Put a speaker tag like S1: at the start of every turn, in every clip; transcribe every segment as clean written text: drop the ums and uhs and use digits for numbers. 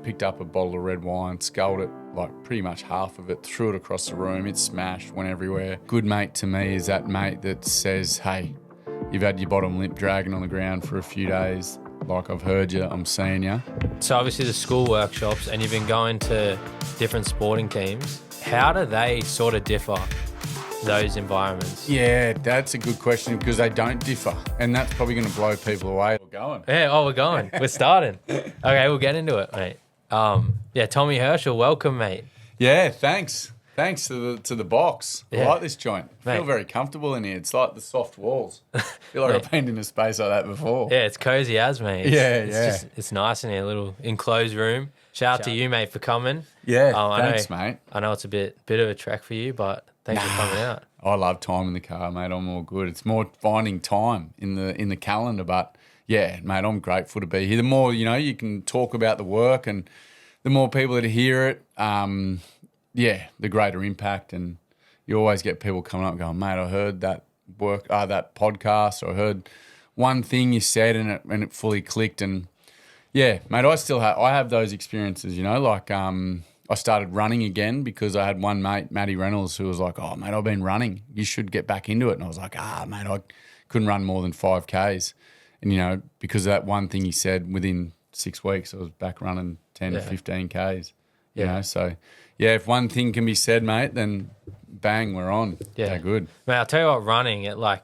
S1: Picked up a bottle of red wine, sculled it, like pretty much half of it, threw it across the room. It smashed, went everywhere. Good mate to me is that mate that says, hey, you've had your bottom lip dragging on the ground for a few days. Like, I've heard you, I'm seeing you.
S2: So obviously the school workshops, and you've been going to different sporting teams. How do they sort of differ, those environments?
S1: Yeah, that's a good question because they don't differ. And that's probably going to blow people away. We're going.
S2: Yeah, we're going. We're starting. Okay, we'll get into it, mate. Tommy Herschell, welcome, mate.
S1: Yeah, thanks. Thanks to the box.
S2: Yeah.
S1: I like this joint. I feel
S2: Mate.
S1: very comfortable in here. It's like the soft walls. I feel like I've been in a space like that before.
S2: Yeah, it's cozy as, mate. It's nice in here, a little enclosed room. Shout out to you, mate, for coming.
S1: Yeah, thanks, mate.
S2: I know it's a bit of a trek for you, but thanks for coming out.
S1: I love time in the car, mate. I'm all good. It's more finding time in the calendar, but yeah, mate, I'm grateful to be here. The more, you can talk about the work and the more people that hear it, the greater impact. And you always get people coming up going, mate, I heard that that podcast, or I heard one thing you said and it fully clicked. And yeah, mate, I have those experiences, like I started running again because I had one mate, Matty Reynolds, who was like, oh, mate, I've been running. You should get back into it. And I was like, mate, I couldn't run more than 5Ks. And, because of that one thing he said, within 6 weeks, I was back running 10 to 15 Ks. So, yeah, if one thing can be said, mate, then bang, we're on. Yeah, good.
S2: Mate, I'll tell you what, running, I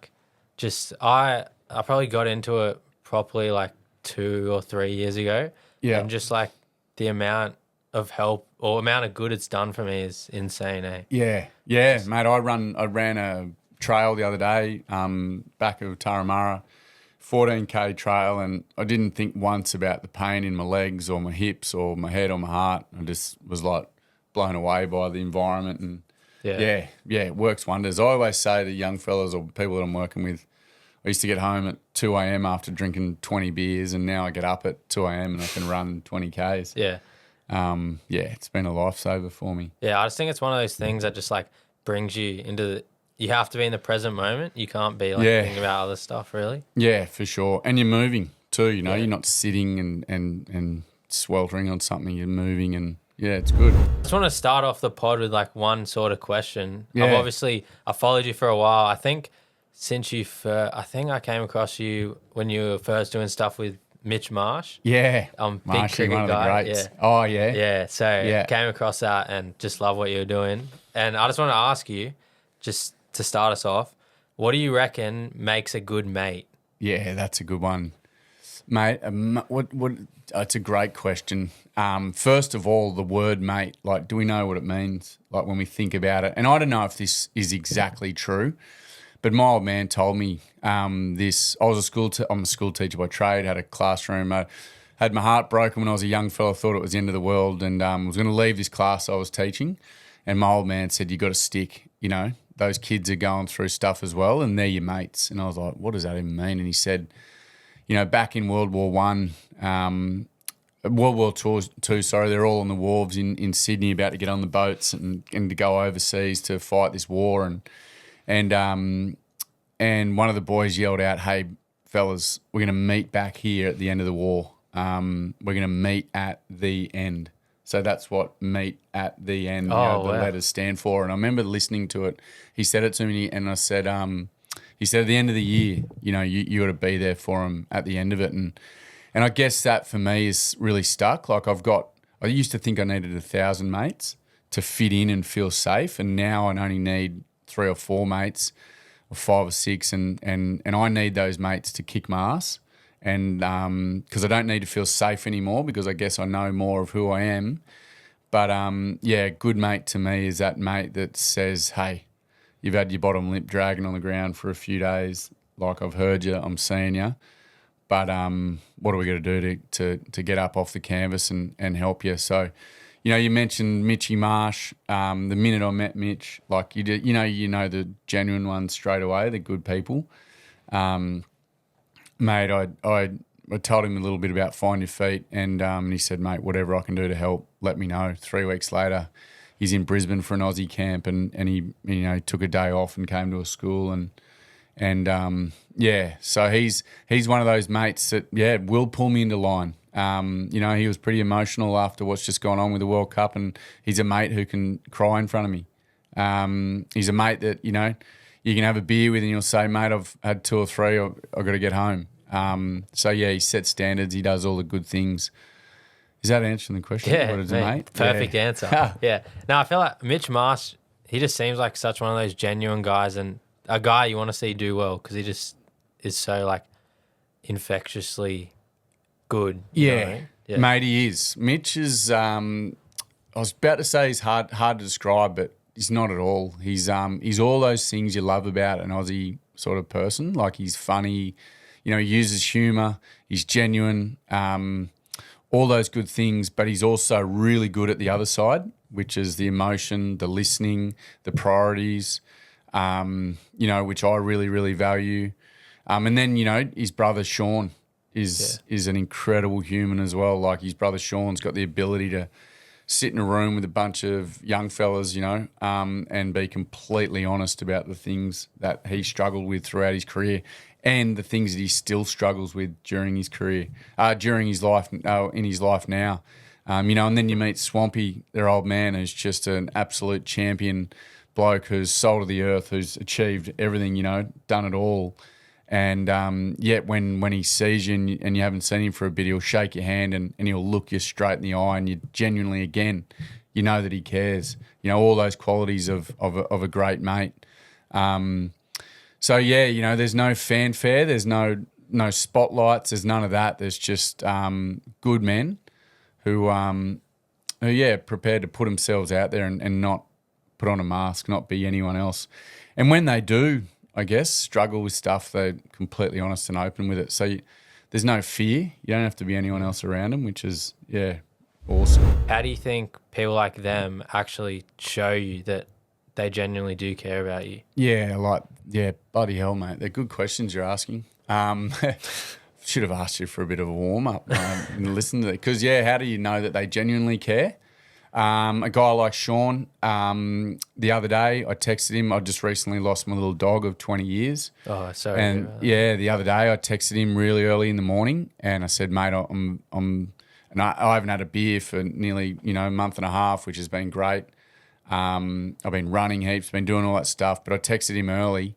S2: probably got into it properly like 2 or 3 years ago.
S1: Yeah.
S2: And just like the amount of help or amount of good it's done for me is insane, eh?
S1: Yeah, mate, I ran a trail the other day, back of Tarramara, 14K trail, and I didn't think once about the pain in my legs or my hips or my head or my heart. I just was like blown away by the environment, and yeah, it works wonders. I always say to young fellas or people that I'm working with, I used to get home at 2 a.m. after drinking 20 beers, and now I get up at 2 a.m. and I can run 20 Ks.
S2: Yeah.
S1: It's been a lifesaver for me.
S2: Yeah, I just think it's one of those things that just like brings you into you have to be in the present moment. You can't be like thinking about other stuff, really.
S1: Yeah, for sure. And you're moving too, you're not sitting and sweltering on something, you're moving, and yeah, it's good.
S2: I just want to start off the pod with like one sort of question.
S1: Yeah.
S2: I followed you for a while. I think I came across you when you were first doing stuff with Mitch Marsh.
S1: Yeah.
S2: Big
S1: Marshy,
S2: cricket
S1: one of
S2: guy.
S1: the greats.
S2: Yeah.
S1: Oh, yeah.
S2: Yeah. So came across that and just love what you're doing. And I just want to ask you, just to start us off, what do you reckon makes a good mate?
S1: Yeah, that's a good one. Mate, it's a great question. First of all, the word mate, like, do we know what it means? Like, when we think about it, and I don't know if this is exactly true, but my old man told me this. I'm a school teacher by trade, had a classroom. I had my heart broken when I was a young fella, thought it was the end of the world, and was going to leave this class I was teaching. And my old man said, you got to stick, those kids are going through stuff as well, and they're your mates. And I was like, what does that even mean? And he said, back in World War II, they're all on the wharves in Sydney about to get on the boats and to go overseas to fight this war. And one of the boys yelled out, hey, fellas, we're going to meet back here at the end of the war. We're going to meet at the end. So that's what meet at the end, the letters stand for. And I remember listening to it. He said it to me, and I said, he said at the end of the year, you got to be there for them at the end of it. And I guess that for me is really stuck. Like I used to think I needed 1,000 mates to fit in and feel safe. And now I only need 3 or 4 mates, or 5 or 6. And I need those mates to kick my ass. And because I don't need to feel safe anymore, because I guess I know more of who I am. But good mate to me is that mate that says, hey, you've had your bottom lip dragging on the ground for a few days. Like, I've heard you, I'm seeing you. But what are we going to do to get up off the canvas and help you? So, you mentioned Mitchy Marsh. The minute I met Mitch, like you did, you know the genuine ones straight away, the good people. Mate, I told him a little bit about FindYaFeet, and he said, mate, whatever I can do to help, let me know. 3 weeks later, he's in Brisbane for an Aussie camp, and he took a day off and came to a school, so he's one of those mates that will pull me into line. You know, he was pretty emotional after what's just gone on with the World Cup, and he's a mate who can cry in front of me. He's a mate that, you know, you can have a beer with and you'll say, mate, I've had 2 or 3, I've got to get home. So, yeah, he sets standards. He does all the good things. Is that answering the question?
S2: Yeah,
S1: What is it, mate?
S2: Perfect answer. Yeah. No, I feel like Mitch Marsh, he just seems like such one of those genuine guys and a guy you want to see do well because he just is so, like, infectiously good. You know what I mean?
S1: Mate, he is. Mitch is, I was about to say he's hard to describe, but he's not at all. He's all those things you love about an Aussie sort of person. Like, he's funny, you know, he uses humour, he's genuine, all those good things, but he's also really good at the other side, which is the emotion, the listening, the priorities, you know, which I really, really value. And then, you know, his brother Sean is an incredible human as well. Like, his brother Sean's got the ability to sit in a room with a bunch of young fellas, you know, and be completely honest about the things that he struggled with throughout his career and the things that he still struggles with during his career, during his life, in his life now. You know, and then you meet Swampy, their old man, who's just an absolute champion bloke who's soul to the earth, who's achieved everything, you know, done it all. And yet when he sees you and you haven't seen him for a bit, he'll shake your hand and he'll look you straight in the eye, and you genuinely, again, you know that he cares. You know, all those qualities of a great mate. So, yeah, you know, there's no fanfare, there's no spotlights, there's none of that. There's just good men who prepared to put themselves out there and not put on a mask, not be anyone else. And when they do, I guess, struggle with stuff, they're completely honest and open with it. So there's no fear. You don't have to be anyone else around them, which is, awesome.
S2: How do you think people like them actually show you that they genuinely do care about you?
S1: Bloody hell, mate. They're good questions you're asking. Should have asked you for a bit of a warm-up and listen to it. Because, how do you know that they genuinely care? A guy like Sean, the other day I texted him. I just recently lost my little dog of 20 years.
S2: Oh, sorry.
S1: And the other day I texted him really early in the morning and I said, mate, I haven't had a beer for nearly, a month and a half, which has been great. I've been running heaps, been doing all that stuff, but I texted him early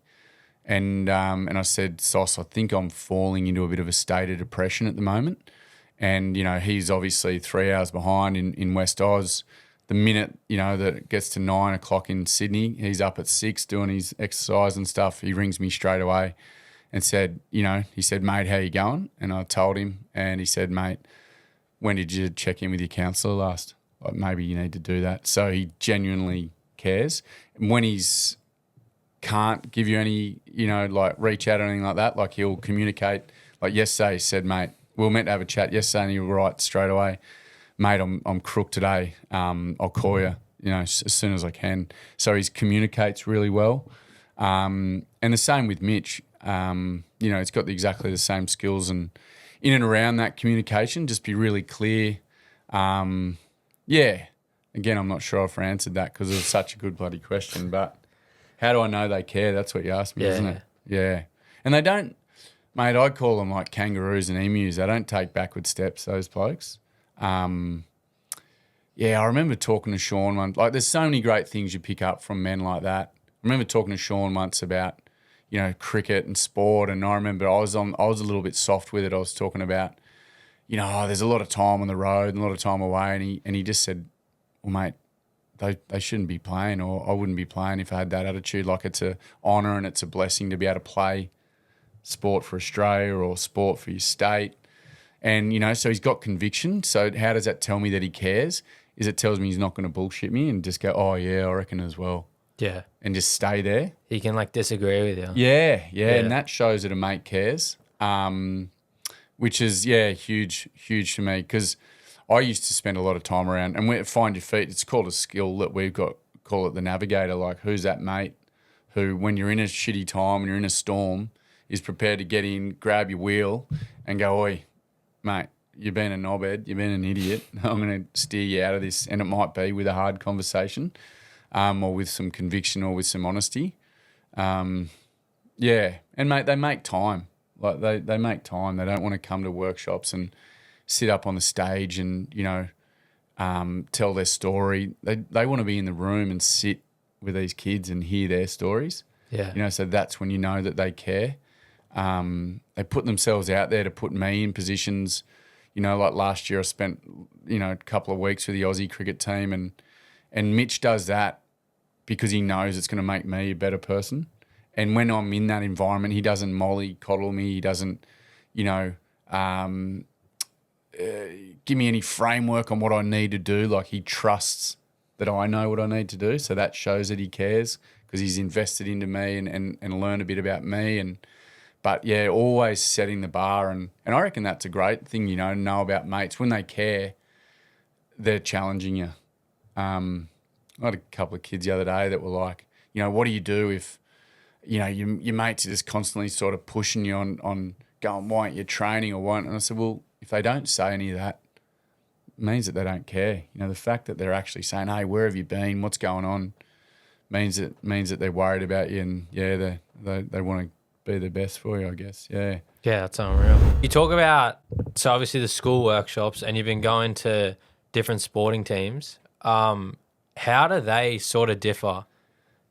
S1: and I said, Sauce, I think I'm falling into a bit of a state of depression at the moment. And, he's obviously 3 hours behind in West Oz. The minute, that it gets to 9 o'clock in Sydney, he's up at 6 doing his exercise and stuff. He rings me straight away and said, he said, mate, how you going? And I told him, and he said, mate, when did you check in with your counsellor last? Like, maybe you need to do that. So he genuinely cares. And when he's can't give you any, reach out or anything like that, like he'll communicate. Like yesterday he said, mate, we were meant to have a chat yesterday and he was right straight away, mate, I'm crook today. I'll call you, as soon as I can. So he communicates really well. And the same with Mitch. He's got exactly the same skills and in and around that communication, just be really clear. Again, I'm not sure if I answered that because it was such a good bloody question, but how do I know they care? That's what you asked me, isn't it? Yeah. And they don't, mate, I call them like kangaroos and emus. They don't take backward steps, those blokes. I remember talking to Sean once. Like, there's so many great things you pick up from men like that. I remember talking to Sean once about, cricket and sport, and I remember I was a little bit soft with it. I was talking about, there's a lot of time on the road and a lot of time away, and he just said, well, mate, they shouldn't be playing, or I wouldn't be playing if I had that attitude. Like, it's an honour and it's a blessing to be able to play sport for Australia or sport for your state. And, so he's got conviction. So how does that tell me that he cares? Is it tells me he's not going to bullshit me and just go, oh, yeah, I reckon as well.
S2: Yeah.
S1: And just stay there.
S2: He can, disagree with you.
S1: Yeah. And that shows that a mate cares, which is, huge for me, because I used to spend a lot of time around, and we FindYaFeet, it's called a skill that we've got, call it the navigator. Like, who's that mate who, when you're in a shitty time and you're in a storm, is prepared to get in, grab your wheel and go, oi, mate, you've been a knobhead, you've been an idiot, I'm going to steer you out of this. And it might be with a hard conversation, or with some conviction or with some honesty. And, mate, they make time. Like, they make time. They don't want to come to workshops and sit up on the stage and, tell their story. They want to be in the room and sit with these kids and hear their stories.
S2: Yeah.
S1: So that's when you know that they care. They put themselves out there to put me in positions. Like last year I spent, a couple of weeks with the Aussie cricket team and Mitch does that because he knows it's going to make me a better person. And when I'm in that environment, he doesn't mollycoddle me. He doesn't, give me any framework on what I need to do. Like he trusts that I know what I need to do. So that shows that he cares because he's invested into me and learned a bit about me. But yeah, always setting the bar. And I reckon that's a great thing, to know about mates. When they care, they're challenging you. I had a couple of kids the other day that were like, what do you do if, your mates are just constantly sort of pushing you on going, why aren't you training or what? And I said, well, if they don't say any of that, it means that they don't care. The fact that they're actually saying, hey, where have you been? What's going on? Means that they're worried about you and, yeah, they want to be the best for you, I guess. Yeah.
S2: Yeah, that's unreal. You talk about, so obviously the school workshops and you've been going to different sporting teams. How do they sort of differ,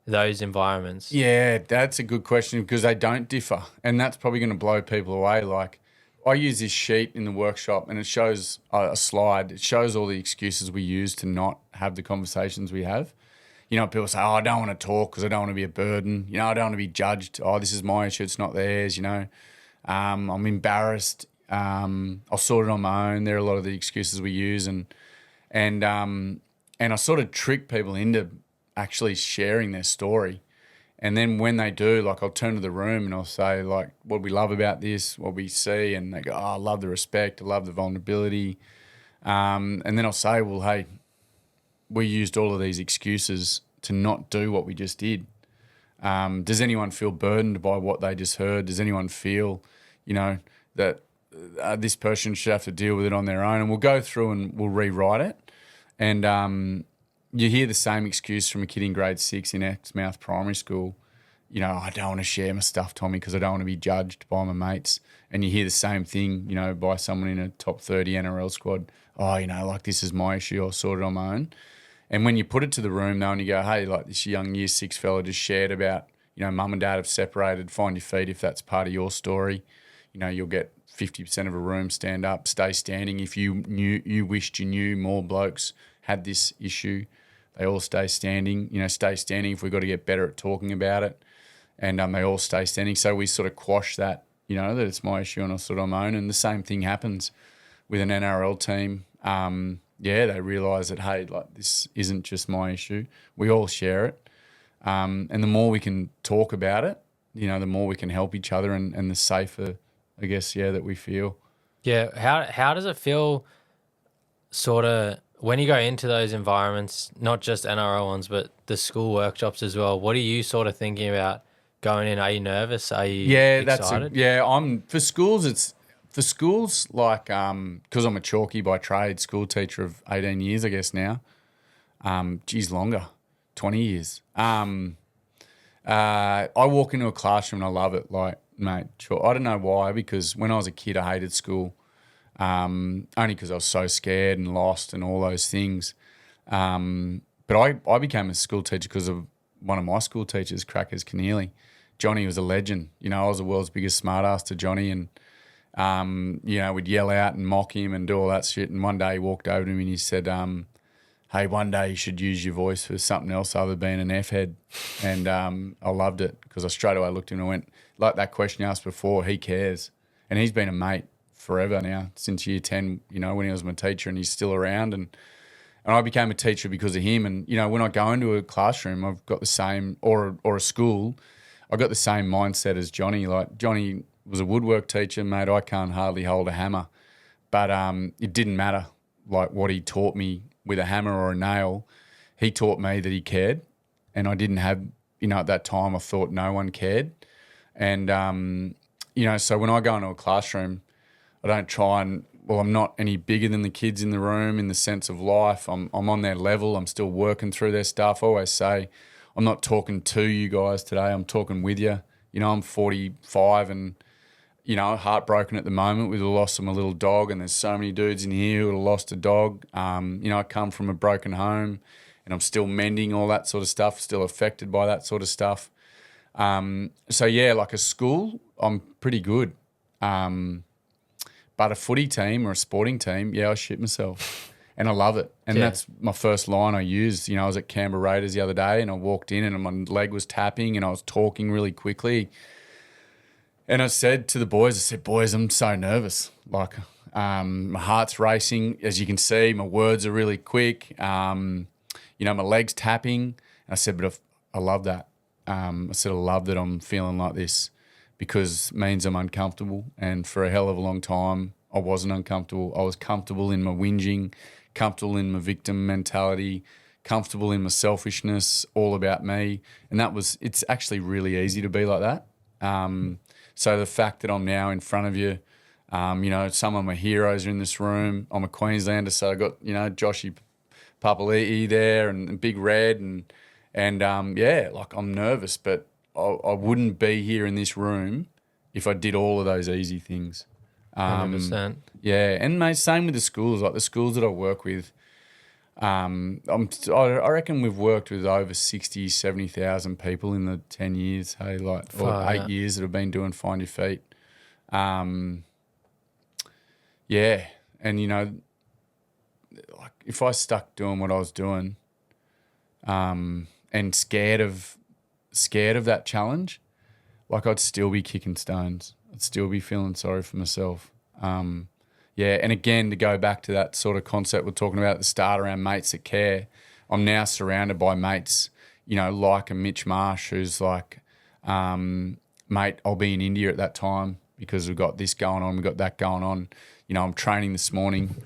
S2: those environments?
S1: Yeah, that's a good question because they don't differ. And that's probably going to blow people away. Like I use this sheet in the workshop and it shows a slide. It shows all the excuses we use to not have the conversations we have. People say, I don't want to talk because I don't want to be a burden. I don't want to be judged. Oh, this is my issue. It's not theirs, I'm embarrassed. I'll sort it on my own. There are a lot of the excuses we use. And I sort of trick people into actually sharing their story. And then when they do, like I'll turn to the room and I'll say, like, what we love about this, what we see. And they go, oh, I love the respect. I love the vulnerability. And then I'll say, well, hey, we used all of these excuses to not do what we just did. Does anyone feel burdened by what they just heard? Does anyone feel, that this person should have to deal with it on their own? And we'll go through and we'll rewrite it. And you hear the same excuse from a kid in grade 6 in Exmouth Primary School. I don't want to share my stuff, Tommy, because I don't want to be judged by my mates. And you hear the same thing, by someone in a top 30 NRL squad. Oh, like this is my issue. I'll sort it on my own. And when you put it to the room though and you go, hey, like this young year 6 fella just shared about, mum and dad have separated, find your feet if that's part of your story. You'll get 50% of a room stand up, stay standing. If you wished you knew more blokes had this issue, they all stay standing. Stay standing if we've got to get better at talking about it. And they all stay standing. So we sort of quash that, that it's my issue and I'll sort it on my own. And the same thing happens with an NRL team. They realise that, hey, like this isn't just my issue. We all share it. And the more we can talk about it, the more we can help each other and the safer, I guess, that we feel.
S2: Yeah. How does it feel sort of when you go into those environments, not just NRL ones, but the school workshops as well? What are you sort of thinking about going in? Are you nervous? Are you excited?
S1: I'm for schools. For schools, like, because I'm a chalky by trade, school teacher of 18 years, I guess now. Longer, 20 years. I walk into a classroom and I love it. Like, mate, sure. I don't know why, because when I was a kid, I hated school, only because I was so scared and lost and all those things. But I became a school teacher because of one of my school teachers, Crackers Keneally. Johnny was a legend. I was the world's biggest smartass to Johnny and we'd yell out and mock him and do all that shit. And one day he walked over to me and he said, hey, one day you should use your voice for something else other than being an F-head. And I loved it because I straight away looked at him and went, like that question you asked before, he cares. And he's been a mate forever now, since year 10, when he was my teacher, and he's still around. And I became a teacher because of him. And, when I go into a classroom, I've got the same, or a school, I've got the same mindset as Johnny. Like Johnny was a woodwork teacher, mate. I can't hardly hold a hammer, but it didn't matter like what he taught me with a hammer or a nail. He taught me that he cared, and I didn't have, at that time I thought no one cared. And, so when I go into a classroom, I don't try and, I'm not any bigger than the kids in the room in the sense of life. I'm on their level. I'm still working through their stuff. I always say, I'm not talking to you guys today. I'm talking with you. I'm 45 and, heartbroken at the moment with the loss of my little dog, and there's so many dudes in here who have lost a dog. I come from a broken home, and I'm still mending all that sort of stuff, still affected by that sort of stuff. Like a school, I'm pretty good. But a footy team or a sporting team, I shit myself. And I love it. And that's my first line I used. I was at Canberra Raiders the other day, and I walked in and my leg was tapping and I was talking really quickly. And I said to the boys, boys, I'm so nervous. Like, my heart's racing. As you can see, my words are really quick. My leg's tapping. And I said, but I love that. I love that I'm feeling like this, because it means I'm uncomfortable. And for a hell of a long time, I wasn't uncomfortable. I was comfortable in my whinging, comfortable in my victim mentality, comfortable in my selfishness, all about me. And it's actually really easy to be like that. So the fact that I'm now in front of you, some of my heroes are in this room. I'm a Queenslander, so I got, Joshy Papali'i there and Big Red and I'm nervous, but I wouldn't be here in this room if I did all of those easy things.
S2: 100%.
S1: Yeah, and mate, same with the schools. Like the schools that I work with, I reckon we've worked with over 60, 70,000 people in the 10 years, or 8 years that I've been doing FindYaFeet. And like if I stuck doing what I was doing, and scared of that challenge, like I'd still be kicking stones. I'd still be feeling sorry for myself. And again, to go back to that sort of concept we're talking about at the start around mates that care, I'm now surrounded by mates, like a Mitch Marsh who's like, mate, I'll be in India at that time because we've got this going on, we've got that going on. I'm training this morning.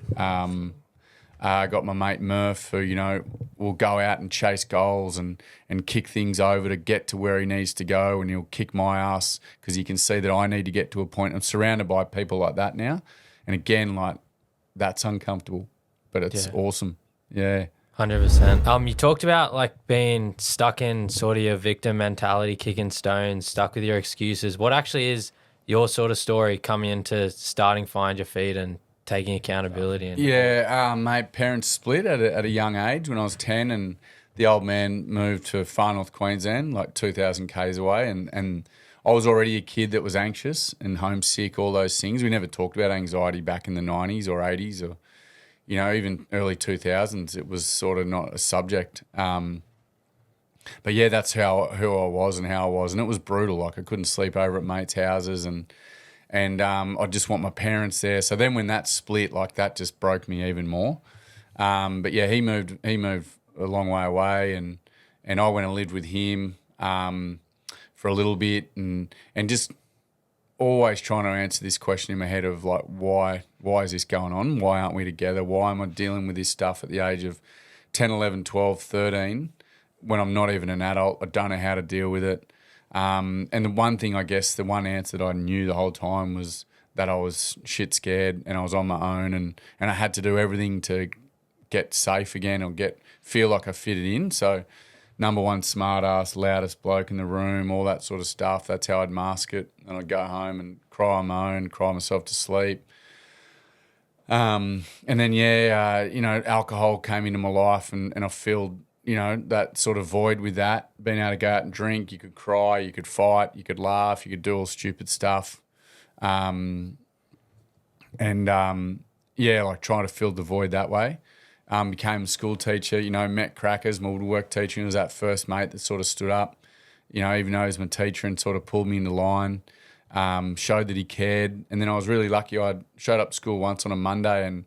S1: I got my mate Murph who, will go out and chase goals and kick things over to get to where he needs to go, and he'll kick my ass because he can see that I need to get to a point. I'm surrounded by people like that now. And again, like, that's uncomfortable, but it's awesome. Yeah.
S2: 100%. You talked about like being stuck in sort of your victim mentality, kicking stones, stuck with your excuses. What actually is your sort of story coming into starting FindYaFeet and taking accountability?
S1: Mate, parents split at a young age when I was 10, and the old man moved to far north Queensland, like 2,000 k's away, and I was already a kid that was anxious and homesick, all those things. We never talked about anxiety back in the 90s or 80s or, even early 2000s. It was sort of not a subject. But that's who I was and how I was. And it was brutal. Like I couldn't sleep over at mates' houses and I just want my parents there. So then when that split, like that just broke me even more. He moved a long way away and I went and lived with him for a little bit and just always trying to answer this question in my head of like, why is this going on? Why aren't we together? Why am I dealing with this stuff at the age of 10, 11, 12, 13 when I'm not even an adult? I don't know how to deal with it. And the one thing, I guess, the one answer that I knew the whole time was that I was shit scared and I was on my own and I had to do everything to get safe again or feel like I fitted in. So number one, smart ass, loudest bloke in the room, all that sort of stuff. That's how I'd mask it. And I'd go home and cry on my own, cry myself to sleep. And then, alcohol came into my life and I filled, that sort of void with that. Being able to go out and drink, you could cry, you could fight, you could laugh, you could do all stupid stuff. Like trying to fill the void that way. Became a school teacher, met Crackers, my woodwork teacher, and was that first mate that sort of stood up, even though he was my teacher and sort of pulled me into line, showed that he cared. And then I was really lucky. I showed up to school once on a Monday and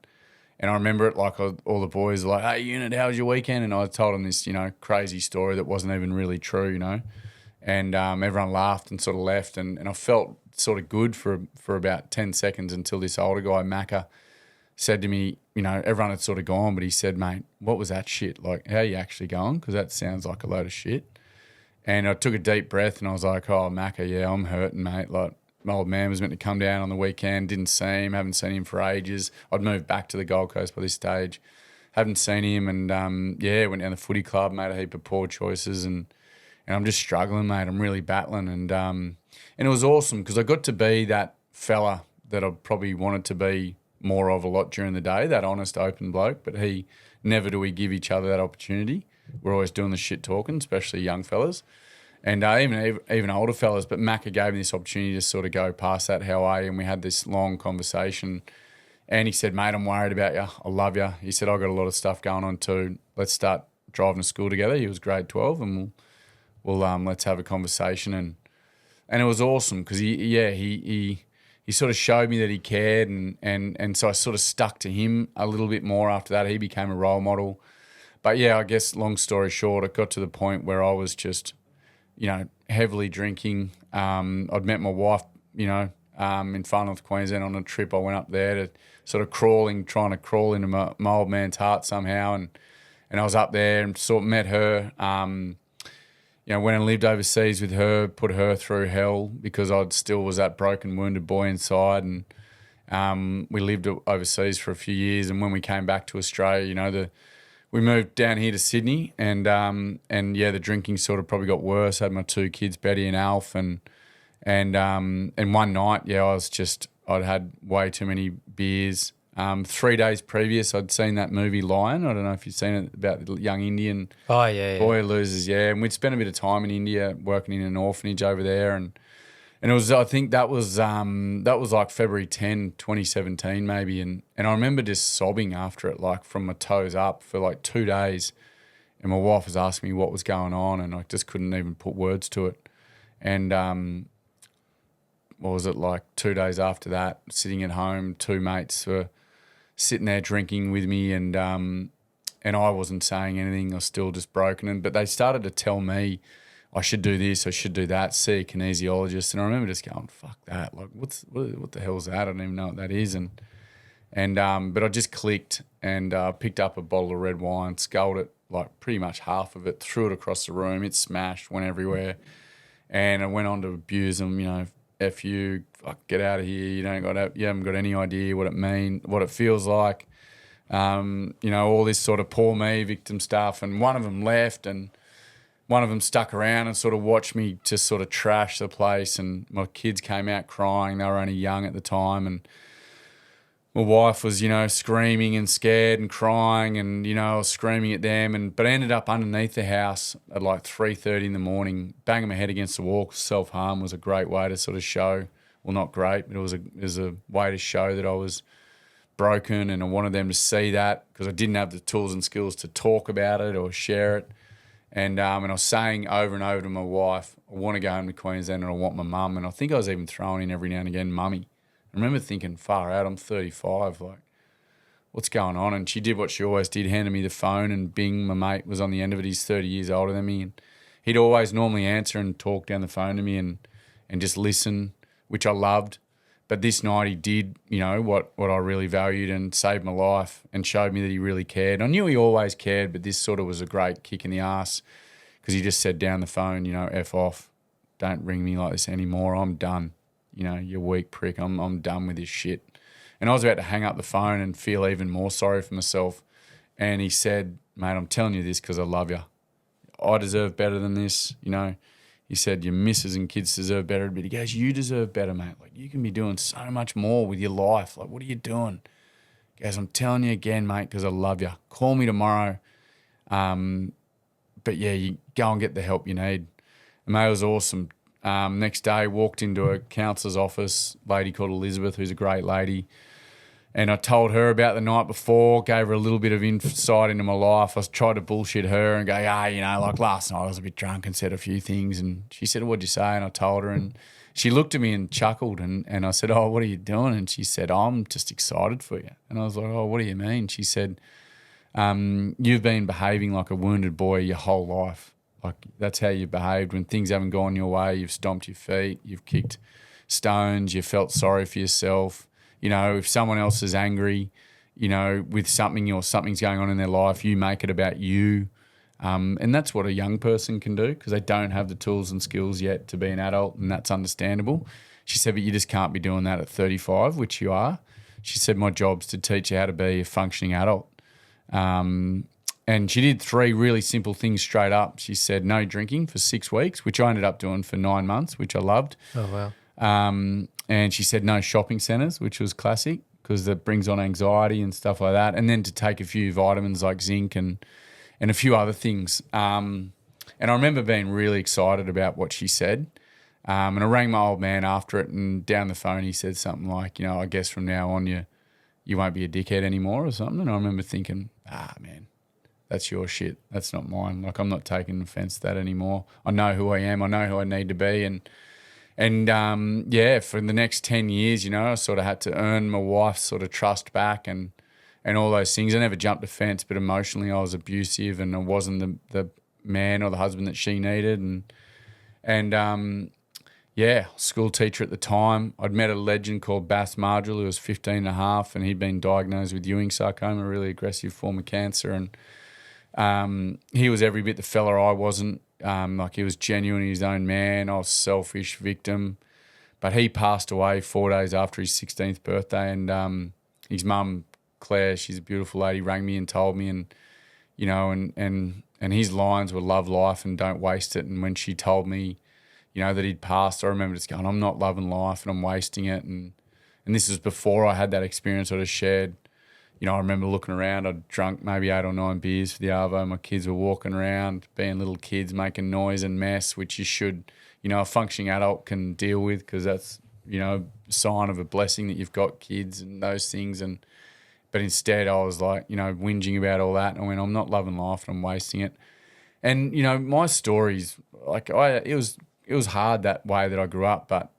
S1: I remember it like all the boys were like, hey, Unit, how was your weekend? And I told them this, crazy story that wasn't even really true, and everyone laughed and sort of left. And I felt sort of good for about 10 seconds until this older guy, Macca, said to me, everyone had sort of gone, but he said, mate, what was that shit? Like, how are you actually going? Because that sounds like a load of shit. And I took a deep breath and I was like, oh, Macca, yeah, I'm hurting, mate. Like, my old man was meant to come down on the weekend, didn't see him, haven't seen him for ages. I'd moved back to the Gold Coast by this stage. Haven't seen him and, went down the footy club, made a heap of poor choices and I'm just struggling, mate. I'm really battling and it was awesome because I got to be that fella that I probably wanted to be more of a lot during the day, that honest, open bloke, but never do we give each other that opportunity. We're always doing the shit talking, especially young fellas. And even older fellas, but Macca gave me this opportunity to sort of go past that, how are you? And we had this long conversation. And he said, mate, I'm worried about you. I love you. He said, I've got a lot of stuff going on too. Let's start driving to school together. He was grade 12 and we'll let's have a conversation. And it was awesome because he sort of showed me that he cared and so I sort of stuck to him a little bit more after that. He became a role model. But yeah, I guess long story short, it got to the point where I was just, heavily drinking. I'd met my wife, in far north Queensland on a trip. I went up there to sort of trying to crawl into my old man's heart somehow. And I was up there and sort of met her, went and lived overseas with her, put her through hell because I still was that broken, wounded boy inside. And we lived overseas for a few years. And when we came back to Australia, we moved down here to Sydney, and the drinking sort of probably got worse. I had my two kids, Betty and Alf, and one night, I'd had way too many beers. 3 days previous, I'd seen that movie Lion. I don't know if you've seen it, about the young Indian boy who loses, and we'd spent a bit of time in India working in an orphanage over there, and it was, I think that was like February 10, 2017 maybe, and I remember just sobbing after it, like from my toes up for like 2 days, and my wife was asking me what was going on, and I just couldn't even put words to it, and what was it, like 2 days after that, sitting at home, two mates were sitting there drinking with me, and I wasn't saying anything. I was still just broken, but they started to tell me I should do this, I should do that, see a kinesiologist. And I remember just going, fuck that. Like, what the hell's that? I don't even know what that is. But I just clicked and picked up a bottle of red wine, sculled it, like pretty much half of it, threw it across the room. It smashed, went everywhere. And I went on to abuse them, F you, fuck, get out of here. You haven't got any idea what it feels like. All this sort of poor me victim stuff. And one of them left, and one of them stuck around and sort of watched me just sort of trash the place, and my kids came out crying. They were only young at the time, and my wife was, screaming and scared and crying, and, I was screaming at them. But I ended up underneath the house at like 3:30 in the morning, banging my head against the wall. Self-harm was a great way to sort of show, well, not great, but it was a way to show that I was broken, and I wanted them to see that because I didn't have the tools and skills to talk about it or share it. And I was saying over and over to my wife, I want to go home to Queensland and I want my mum. And I think I was even throwing in every now and again, mummy. I remember thinking, far out, I'm 35, like, what's going on? And she did what she always did, handed me the phone, and Bing, my mate, was on the end of it. He's 30 years older than me. And he'd always normally answer and talk down the phone to me and just listen, which I loved. But this night he did, what I really valued, and saved my life and showed me that he really cared. I knew he always cared, but this sort of was a great kick in the ass because he just said down the phone, F off. Don't ring me like this anymore. I'm done. You weak prick. I'm done with this shit. And I was about to hang up the phone and feel even more sorry for myself. And he said, mate, I'm telling you this because I love you. I deserve better than this, He said, your missus and kids deserve better, but he goes, you deserve better, mate. Like, you can be doing so much more with your life. Like, what are you doing? He goes, I'm telling you again, mate, because I love you. Call me tomorrow. But yeah, you go and get the help you need. And mate, it was awesome. Next day, walked into a counsellor's office, lady called Elizabeth, who's a great lady. And I told her about the night before, gave her a little bit of insight into my life. I tried to bullshit her and go, like last night I was a bit drunk and said a few things. And she said, what'd you say? And I told her, and she looked at me and chuckled. And I said, oh, what are you doing? And she said, I'm just excited for you. And I was like, oh, what do you mean? She said, you've been behaving like a wounded boy your whole life. Like, that's how you behaved. When things haven't gone your way, you've stomped your feet, you've kicked stones, you felt sorry for yourself. If someone else is angry, with something or something's going on in their life, you make it about you. And that's what a young person can do because they don't have the tools and skills yet to be an adult, and that's understandable. She said, but you just can't be doing that at 35, which you are. She said, my job's to teach you how to be a functioning adult. And she did 3 really simple things straight up. She said, no drinking for 6 weeks, which I ended up doing for 9 months, which I loved.
S2: Oh, wow.
S1: and she said no shopping centres, which was classic because that brings on anxiety and stuff like that. And then to take a few vitamins like zinc and a few other things. And I remember being really excited about what she said. And I rang my old man after it, and down the phone he said something like, I guess from now on you won't be a dickhead anymore or something. And I remember thinking, man, that's your shit. That's not mine. Like, I'm not taking offence to that anymore. I know who I am. I know who I need to be. And for the next 10 years, I sort of had to earn my wife's sort of trust back and all those things. I never jumped a fence, but emotionally I was abusive and I wasn't the man or the husband that she needed. School teacher at the time. I'd met a legend called Bass Marshall who was 15 and a half, and he'd been diagnosed with Ewing sarcoma, a really aggressive form of cancer. And he was every bit the fella I wasn't. He was genuine, his own man. I was selfish, victim. But he passed away 4 days after his 16th birthday, and his mum, Claire, she's a beautiful lady, rang me and told me, and his lines were love life and don't waste it. And when she told me, that he'd passed, I remember just going, I'm not loving life and I'm wasting it. And this was before I had that experience I just shared. I remember looking around, I'd drunk maybe 8 or 9 beers for the arvo. My kids were walking around, being little kids, making noise and mess, which you should, a functioning adult can deal with, because that's, a sign of a blessing that you've got kids and those things. But instead I was like, whinging about all that. And I went, I'm not loving life and I'm wasting it. And, my stories, like it was hard that way that I grew up, but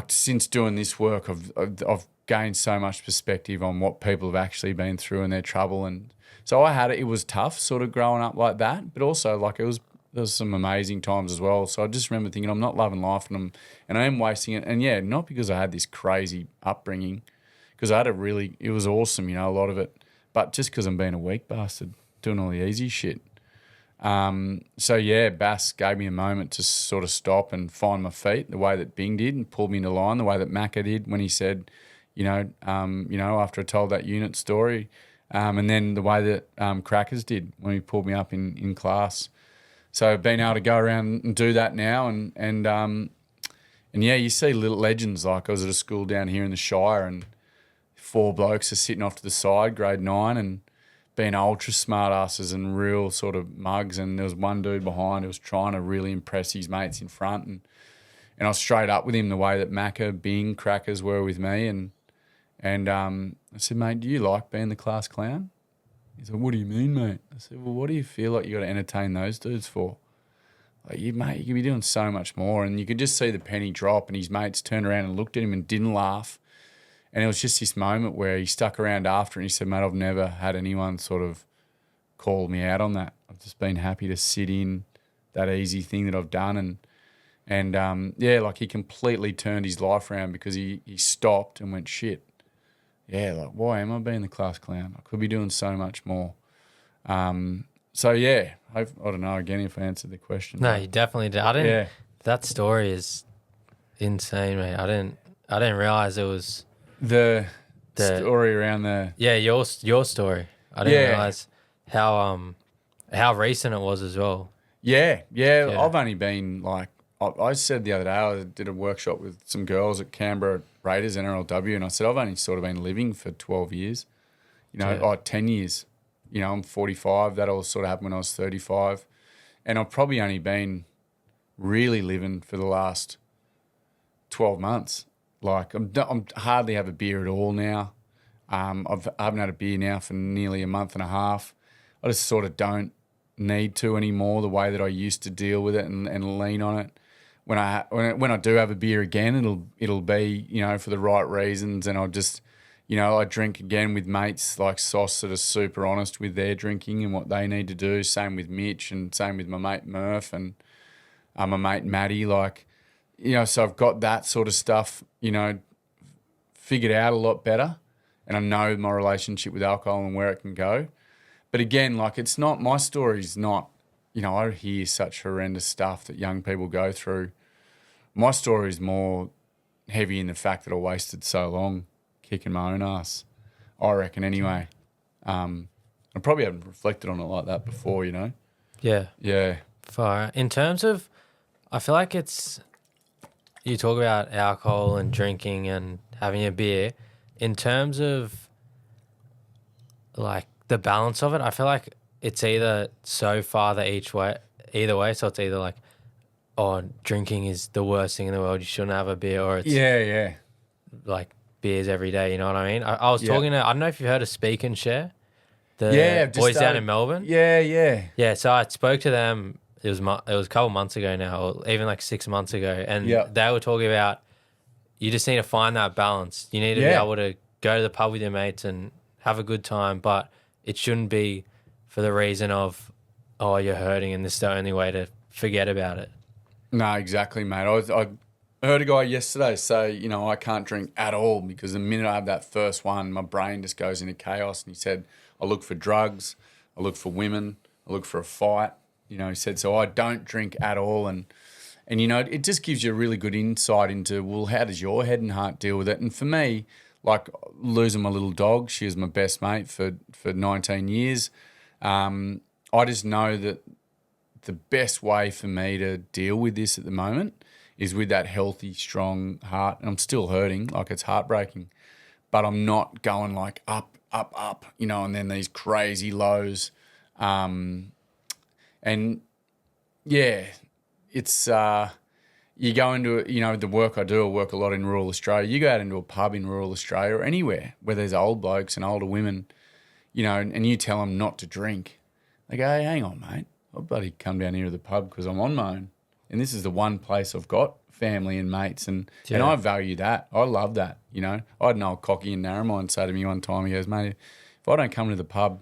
S1: since doing this work, I've gained so much perspective on what people have actually been through and their trouble. And so it was tough sort of growing up like that, but also there was some amazing times as well. So I just remember thinking, I'm not loving life and I am wasting it. And yeah, not because I had this crazy upbringing, because it was awesome, a lot of it, but just because I'm being a weak bastard, doing all the easy shit. Bass gave me a moment to sort of stop and find my feet the way that Bing did and pulled me into line the way that Macca did when he said, after I told that unit story, and then the way that Crackers did when he pulled me up in class. So being able to go around and do that now and you see little legends. Like I was at a school down here in the Shire and 4 blokes are sitting off to the side, grade 9, and being ultra smart asses and real sort of mugs, and there was one dude behind who was trying to really impress his mates in front, and I was straight up with him the way that Macca, Bing, Crackers were with me, and I said, mate, do you like being the class clown? He said, what do you mean, mate? I said, well, what do you feel like you got to entertain those dudes for? Like, mate, you could be doing so much more. And you could just see the penny drop, and his mates turned around and looked at him and didn't laugh. And it was just this moment where he stuck around after and he said, mate, I've never had anyone sort of call me out on that. I've just been happy to sit in that easy thing that I've done. And he completely turned his life around because he stopped and went, shit, why am I being the class clown? I could be doing so much more. I don't know, again, if I answered the question.
S2: No, you definitely did. That story is insane, mate. I didn't realize it was... The story around your story. I didn't realize how recent it was as well. Yeah. I've only been I said the other day I did a workshop with some girls at Canberra Raiders NRLW, and I said I've only sort of been living for 12 years, 10 years. I'm 45. That all sort of happened when I was 35, and I've probably only been really living for the last 12 months. I'm hardly have a beer at all now. I haven't had a beer now for nearly a month and a half. I just sort of don't need to anymore the way that I used to deal with it and lean on it. When I do have a beer again, it'll be for the right reasons, and I'll just I drink again with mates like Sauce that are super honest with their drinking and what they need to do. Same with Mitch and same with my mate Murph and my mate Matty. So I've got that sort of stuff, figured out a lot better, and I know my relationship with alcohol and where it can go. But again, it's not, my story's not, I hear such horrendous stuff that young people go through. My story is more heavy in the fact that I wasted so long kicking my own ass, I reckon anyway. I probably haven't reflected on it like that before, Yeah.
S1: Yeah.
S2: Far. In terms of, I feel like it's you talk about alcohol and drinking and having a beer. In terms of like the balance of it, I feel like it's either so far either way. So it's either like, oh, drinking is the worst thing in the world, you shouldn't have a beer, or it's like beers every day. You know what I mean? I was talking to, I don't know if you've heard of Speak and Share, the boys down in Melbourne. Yeah. So I spoke to them. It was a couple months ago now, or even like 6 months ago, and they were talking about you just need to find that balance. You need to be able to go to the pub with your mates and have a good time, but it shouldn't be for the reason of, oh, you're hurting and this is the only way to forget about it.
S1: No, exactly, mate. I heard a guy yesterday say, you know, I can't drink at all because the minute I have that first one, my brain just goes into chaos. And he said, I look for drugs, I look for women, I look for a fight. You know, he said, so I don't drink at all. And you know, it just gives you a really good insight into, well, how does your head and heart deal with it? And for me, like losing my little dog, she was my best mate for 19 years. I just know that the best way for me to deal with this at the moment is with that healthy, strong heart. And I'm still hurting, like it's heartbreaking, but I'm not going like up, you know, and then these crazy lows. And yeah, it's you go into, you know, the work I do, I work a lot in rural Australia. You go out into a pub in rural Australia or anywhere where there's old blokes and older women, you know, and you tell them not to drink. They go, hey, hang on, mate. I'll bloody come down here to the pub because I'm on my own. And this is the one place I've got family and mates. And I value that. I love that, you know. I had an old cocky in Narromine say to me one time, he goes, mate, if I don't come to the pub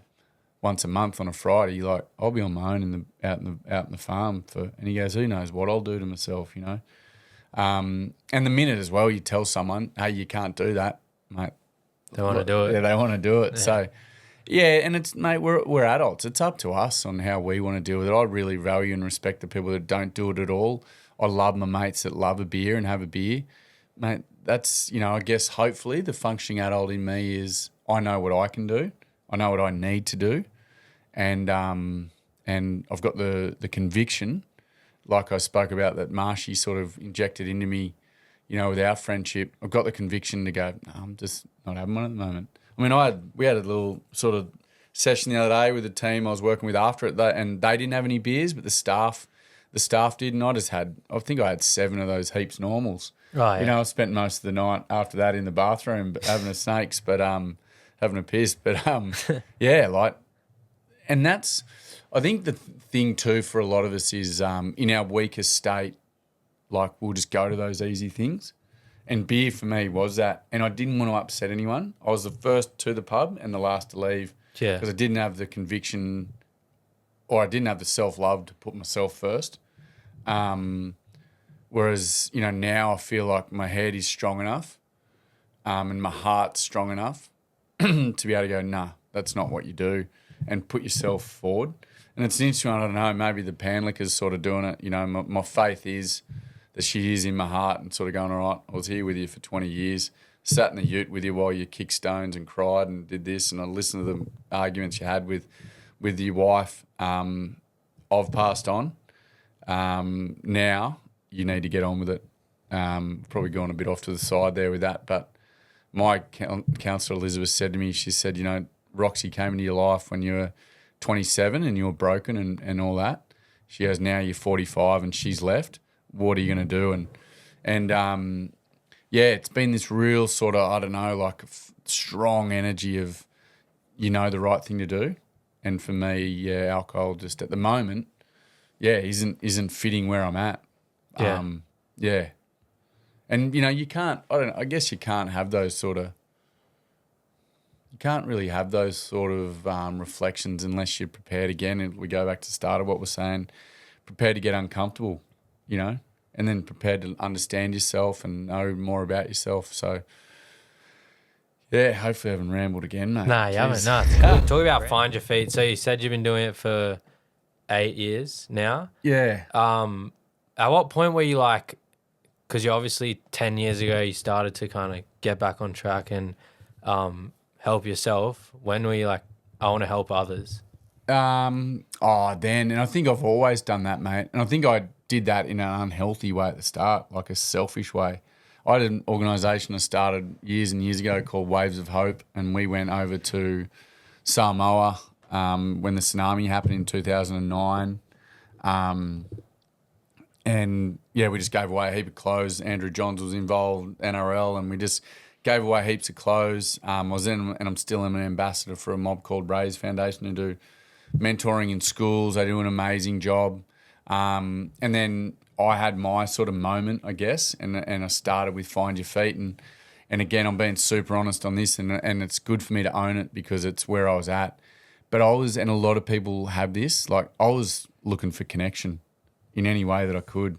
S1: once a month on a Friday, like I'll be on my own out in the farm and he goes, who knows what I'll do to myself, you know. And the minute as well you tell someone, hey, you can't do that, mate.
S2: They want to do it.
S1: Yeah, they want to do it. Yeah. So yeah, and it's, mate, we're adults. It's up to us on how we want to deal with it. I really value and respect the people that don't do it at all. I love my mates that love a beer and have a beer. Mate, that's, you know, I guess hopefully the functioning adult in me is I know what I can do. I know what I need to do. And I've got the conviction, like I spoke about, that Marshy sort of injected into me, you know, with our friendship. I've got the conviction to go, no, I'm just not having one at the moment. I mean, we had a little sort of session the other day with the team I was working with after it, and they didn't have any beers, but the staff did, and I think I had 7 of those heaps normals.
S2: Right.
S1: You know, I spent most of the night after that in the bathroom having a snakes, but having a piss, but yeah, like, and that's, I think the thing too for a lot of us is in our weakest state, like we'll just go to those easy things. And beer for me was that. And I didn't want to upset anyone. I was the first to the pub and the last to leave.
S2: Yeah.
S1: Because I didn't have the conviction, or I didn't have the self-love to put myself first. Whereas, you know, now I feel like my head is strong enough and my heart's strong enough to be able to go, nah, that's not what you do, and put yourself forward. And it's interesting, I don't know, maybe the Panlicker's sort of doing it. You know, my faith is that she is in my heart and sort of going, all right, I was here with you for 20 years, sat in the ute with you while you kicked stones and cried and did this, and I listened to the arguments you had with your wife. I've passed on. Now you need to get on with it. Probably gone a bit off to the side there with that, but my counsellor Elizabeth said to me, she said, you know, Roxy came into your life when you were 27 and you were broken and all that. She goes, now you're 45 and she's left. What are you going to do? And yeah, it's been this real sort of, I don't know, like strong energy of, you know, the right thing to do. And for me, yeah, alcohol just at the moment, yeah, isn't fitting where I'm at.
S2: Yeah.
S1: Yeah. And, you know, you can't, I guess you can't have those sort of, you can't really have those sort of reflections unless you're prepared again. And we go back to the start of what we're saying, prepared to get uncomfortable, you know, and then prepared to understand yourself and know more about yourself. So, yeah, hopefully I haven't rambled again, mate.
S2: Nah, you haven't. No, it's good. Talk about FindYaFeet. So you said you've been doing it for 8 years now.
S1: Yeah.
S2: At what point were you like, because you obviously 10 years ago you started to kind of get back on track and help yourself. When were you like, I want to help others?
S1: Then, and I think I've always done that, mate. And I think I did that in an unhealthy way at the start, like a selfish way. I had an organisation I started years and years ago called Waves of Hope, and we went over to Samoa when the tsunami happened in 2009. And, yeah, we just gave away a heap of clothes. Andrew Johns was involved, NRL, and we just gave away heaps of clothes. I was in, and I'm still an ambassador for a mob called Raise Foundation who do mentoring in schools. They do an amazing job. And then I had my sort of moment, I guess, and I started with Find Your Feet. And again, I'm being super honest on this, and it's good for me to own it because it's where I was at. But and a lot of people have this, like I was looking for connection in any way that I could.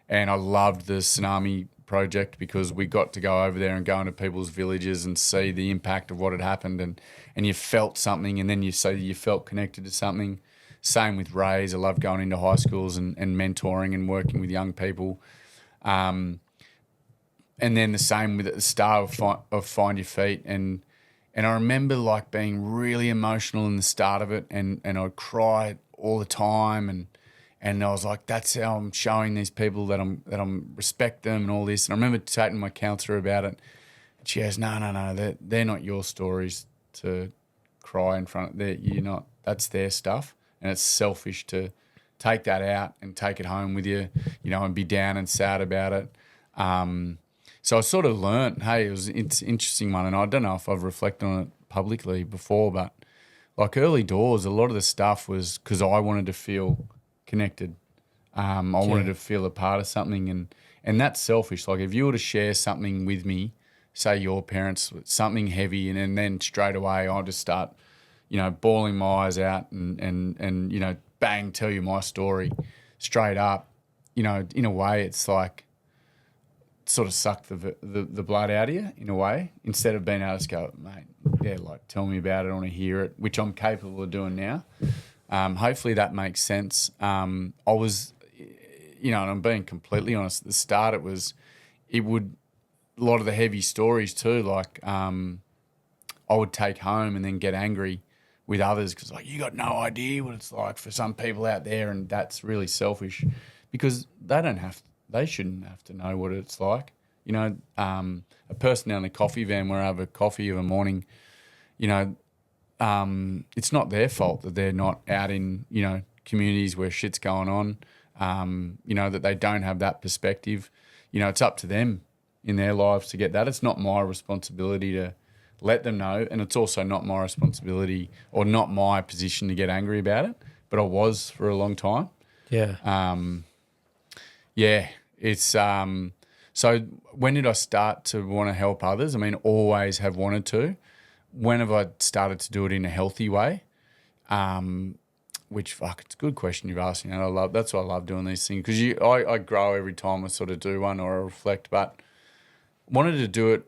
S1: And I loved the tsunami project because we got to go over there and go into people's villages and see the impact of what had happened, and you felt something, and then you felt connected to something. Same with Raise. I love going into high schools and mentoring and working with young people. And then the same with at the start of Find Your Feet. And I remember like being really emotional in the start of it, and I'd cry all the time, and I was like, that's how I'm showing these people that I'm respect them and all this. And I remember chatting to my counsellor about it. And she goes, no, they're not your stories to cry in front of. You're not. That's their stuff, and it's selfish to take that out and take it home with you, and be down and sad about it. So I sort of learnt, hey, it's an interesting one, and I don't know if I've reflected on it publicly before, but like early doors, a lot of the stuff was because I wanted to feel connected. I wanted to feel a part of something, and that's selfish. Like if you were to share something with me, say your parents, something heavy, and then straight away I'll just start, bawling my eyes out and bang, tell you my story straight up. In a way it's like sort of suck the blood out of you in a way, instead of being able to just go, mate, yeah, like tell me about it, I want to hear it, which I'm capable of doing now. Hopefully that makes sense. I was, and I'm being completely honest, at the start a lot of the heavy stories too, like I would take home and then get angry with others because like, you got no idea what it's like for some people out there, and that's really selfish because they shouldn't have to know what it's like. A person down the coffee van where I have a coffee of a morning, it's not their fault that they're not out in, communities where shit's going on, that they don't have that perspective. It's up to them in their lives to get that. It's not my responsibility to let them know, and it's also not my responsibility or not my position to get angry about it, but I was for a long time.
S2: Yeah.
S1: It's so when did I start to want to help others? I mean, always have wanted to. When have I started to do it in a healthy way? It's a good question you've asked me, and that's why I love doing these things, because I grow every time I sort of do one or I reflect, but wanted to do it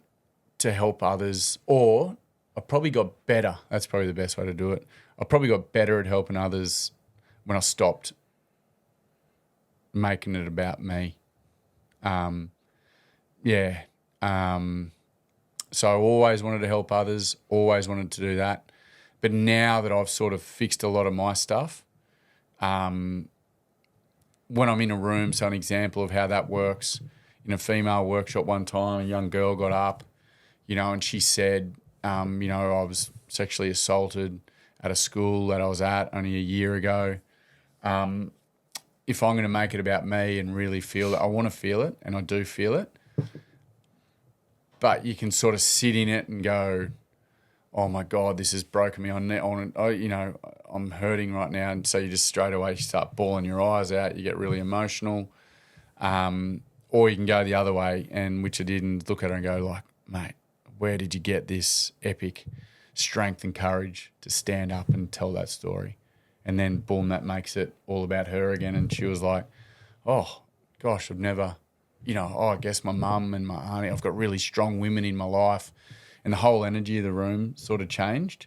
S1: to help others, or I probably got better. That's probably the best way to do it. I probably got better at helping others when I stopped making it about me. So I always wanted to help others, always wanted to do that. But now that I've sort of fixed a lot of my stuff, when I'm in a room, so an example of how that works, in a female workshop one time, a young girl got up, and she said, I was sexually assaulted at a school that I was at only a year ago. If I'm going to make it about me and really feel it, I want to feel it, and I do feel it. But you can sort of sit in it and go, oh my God, this has broken me I'm hurting right now. And so you just straight away start bawling your eyes out. You get really emotional. Or you can go the other way, and which I did, and look at her and go like, mate, where did you get this epic strength and courage to stand up and tell that story? And then boom, that makes it all about her again. And she was like, oh gosh, I've never, I guess my mum and my auntie, I've got really strong women in my life. And the whole energy of the room sort of changed.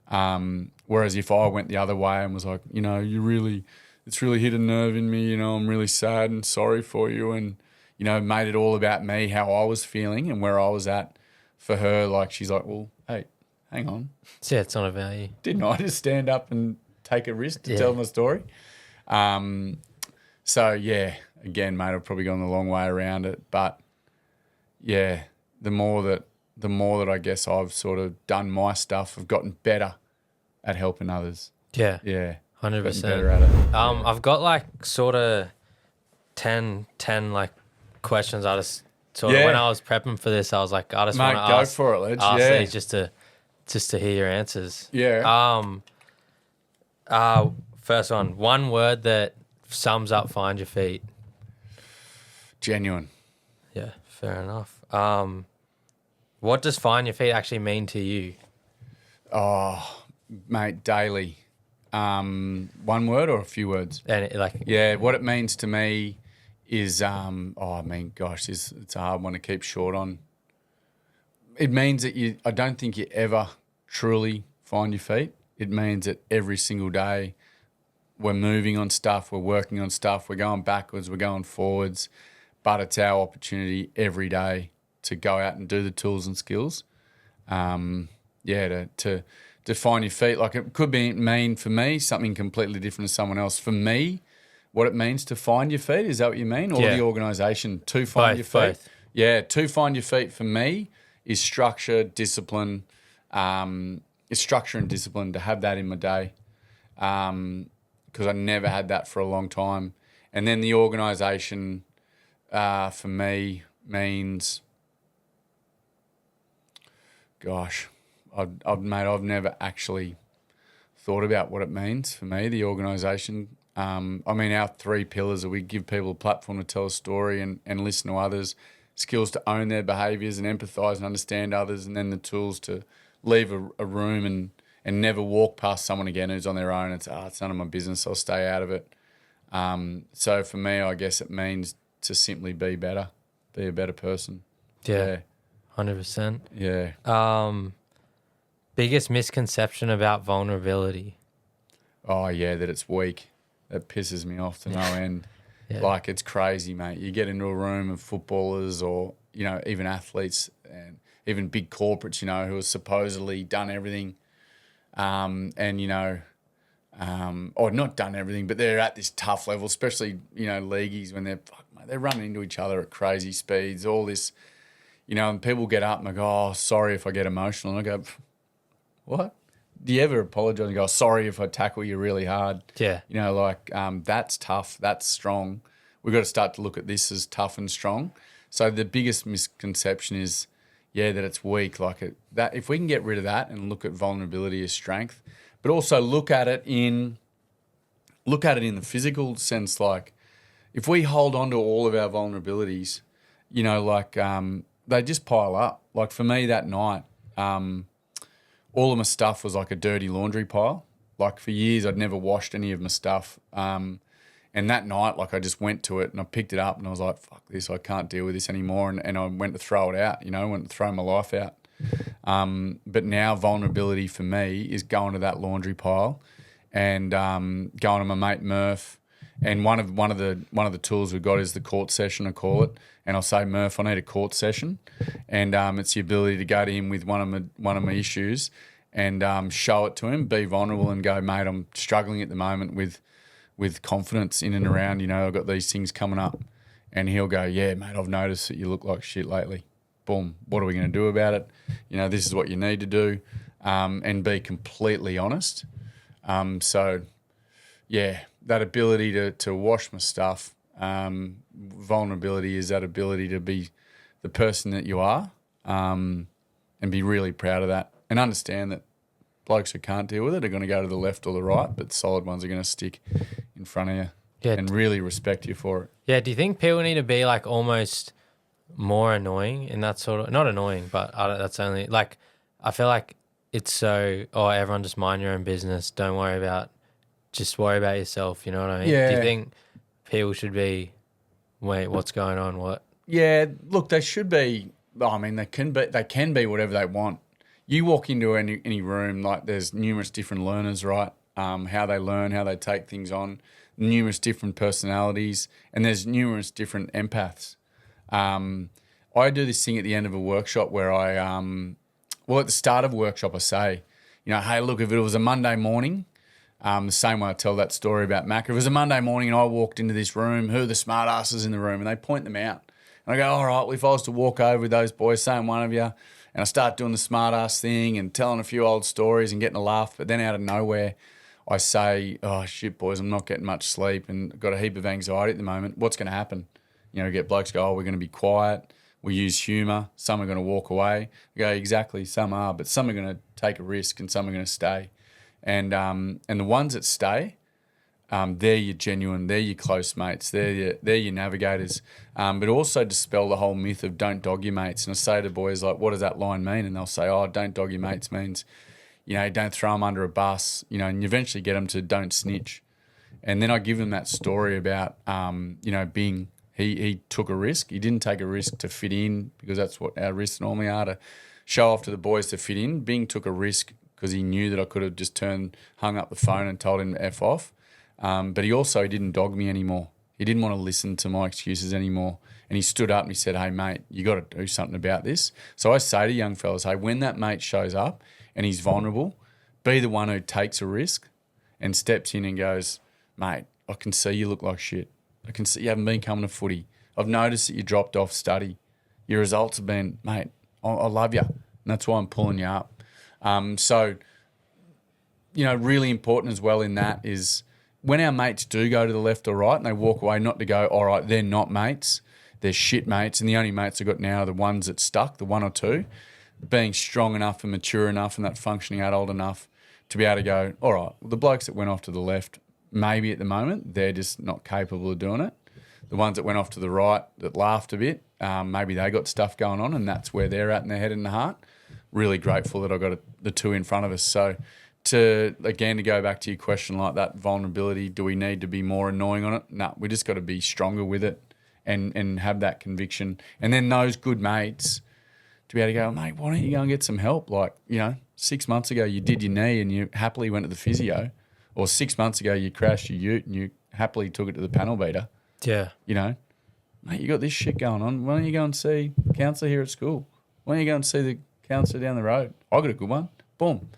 S1: Whereas if I went the other way and was like, it's really hit a nerve in me, I'm really sad and sorry for you, and, made it all about me, how I was feeling and where I was at for her, like she's like, well, hey, hang on.
S2: Yeah, it's not about you.
S1: Didn't I just stand up and take a risk to tell my story? So, yeah, again, mate, I've probably gone the long way around it. But yeah, the more that I guess I've sort of done my stuff, I've gotten better at helping others.
S2: Yeah.
S1: Yeah.
S2: 100%.
S1: Better at it.
S2: I've got like sort of 10 like questions. I just sort of, when I was prepping for this, I was like, I just want to
S1: go for it, Ledge.
S2: ask these just to hear your answers.
S1: Yeah.
S2: First one word that sums up Find Your Feet.
S1: Genuine.
S2: Yeah, fair enough. What does Find Your Feet actually mean to you?
S1: Oh, mate, daily. One word or a few words?
S2: And
S1: what it means to me is, it's a hard one to keep short on. It means that I don't think you ever truly find your feet. It means that every single day we're moving on stuff, we're working on stuff, we're going backwards, we're going forwards, but it's our opportunity every day to go out and do the tools and skills. To find your feet. Like, it could mean for me something completely different to someone else. For me, what it means to find your feet, is that what you mean? Or the organisation to find your feet? Both. Yeah, to find your feet for me is structure, discipline. It's structure and discipline, to have that in my day, because I never had that for a long time. And then the organisation for me means, gosh, I've never actually thought about what it means for me, the organisation. Our 3 pillars are: we give people a platform to tell a story and listen to others, skills to own their behaviours and empathise and understand others, and then the tools to leave a room and never walk past someone again who's on their own. It's none of my business, I'll stay out of it. So for me, I guess it means to simply be better, be a better person.
S2: Yeah. 100%.
S1: Yeah.
S2: Biggest misconception about vulnerability?
S1: Oh, yeah, that it's weak. That pisses me off to no end.
S2: Yeah.
S1: Like, it's crazy, mate. You get into a room of footballers or, even athletes and even big corporates, who have supposedly done everything or not done everything, but they're at this tough level, especially, leagueies, when they're running into each other at crazy speeds, all this, and people get up and they go, oh, sorry if I get emotional. And I go, what? Do you ever apologise and go, sorry if I tackle you really hard?
S2: Yeah.
S1: That's tough. That's strong. We've got to start to look at this as tough and strong. So the biggest misconception is, that it's weak. That if we can get rid of that and look at vulnerability as strength, but also look at it in the physical sense. Like, if we hold on to all of our vulnerabilities, they just pile up. Like, for me that night, all of my stuff was like a dirty laundry pile. Like, for years I'd never washed any of my stuff. And that night, I just went to it and I picked it up and I was like, fuck this, I can't deal with this anymore. And I went to throw it out, went to throw my life out. But now vulnerability for me is going to that laundry pile and going to my mate Murph. And one of the tools we've got is the court session, I call it. And I'll say, Murph, I need a court session. And it's the ability to go to him with one of my issues and show it to him, be vulnerable and go, mate, I'm struggling at the moment with confidence in and around, I've got these things coming up. And he'll go, yeah, mate, I've noticed that you look like shit lately. Boom, what are we going to do about it? This is what you need to do, and be completely honest. That ability to wash my stuff, vulnerability is that ability to be the person that you are, and be really proud of that and understand that blokes who can't deal with it are going to go to the left or the right, but solid ones are going to stick in front of you and really respect you for it. Yeah,
S2: do you think people need to be almost more annoying in that sort of, not annoying, but that's only, I feel like it's so, everyone just mind your own business, just worry about yourself, you know what I mean?
S1: Yeah.
S2: Do you think people should be, wait, what's going on, what?
S1: Yeah, look, they should be, they can be whatever they want. You walk into any room, there's numerous different learners, right? How they learn, how they take things on, numerous different personalities, and there's numerous different empaths. I do this thing at the end of a workshop where at the start of a workshop I say, hey, look, if it was a Monday morning, The same way I tell that story about Mac. It was a Monday morning and I walked into this room. Who are the smart asses in the room? And they point them out. And I go, all right, well, if I was to walk over with those boys, saying one of you, and I start doing the smart ass thing and telling a few old stories and getting a laugh, but then out of nowhere, I say, oh, shit, boys, I'm not getting much sleep and I've got a heap of anxiety at the moment. What's going to happen? You know, get blokes go, oh, we're going to be quiet. We use humour. Some are going to walk away. I go, exactly, some are, but some are going to take a risk and some are going to stay. And the ones that stay, they're your genuine, they're your close mates, they're your navigators. But also dispel the whole myth of don't dog your mates. And I say to boys, like, what does that line mean? And they'll say, oh, don't dog your mates means, you know, don't throw them under a bus, you know, and you eventually get them to don't snitch. And then I give them that story about, you know, Bing, he took a risk. He didn't take a risk to fit in because that's what our risks normally are, to show off to the boys to fit in. Bing took a risk because he knew that I could have just hung up the phone and told him to F off. But he also didn't dog me anymore. He didn't want to listen to my excuses anymore. And he stood up and he said, hey, mate, you got to do something about this. So I say to young fellas, hey, when that mate shows up and he's vulnerable, be the one who takes a risk and steps in and goes, mate, I can see you look like shit. I can see you haven't been coming to footy. I've noticed that you dropped off study. Your results have been, mate, I love you. And that's why I'm pulling you up. So, you know, really important as well in that is when our mates do go to the left or right and they walk away, not to go, all right, they're not mates, they're shit mates. And the only mates I've got now are the ones that stuck, the one or two, being strong enough and mature enough and that functioning adult enough to be able to go, all right, well, the blokes that went off to the left, maybe at the moment, they're just not capable of doing it. The ones that went off to the right that laughed a bit, maybe they got stuff going on and that's where they're at in their head and their heart. Really grateful that I got the two in front of us. So to go back to your question like that, vulnerability, do we need to be more annoying on it? No, we just got to be stronger with it and have that conviction. And then those good mates to be able to go, mate, why don't you go and get some help? Like, you know, 6 months ago you did your knee and you happily went to the physio, or 6 months ago you crashed your ute and you happily took it to the panel beater.
S2: Yeah.
S1: You know, mate, you got this shit going on. Why don't you go and see the counsellor here at school? Why don't you go and see the counsellor down the road? I got a good one. Boom.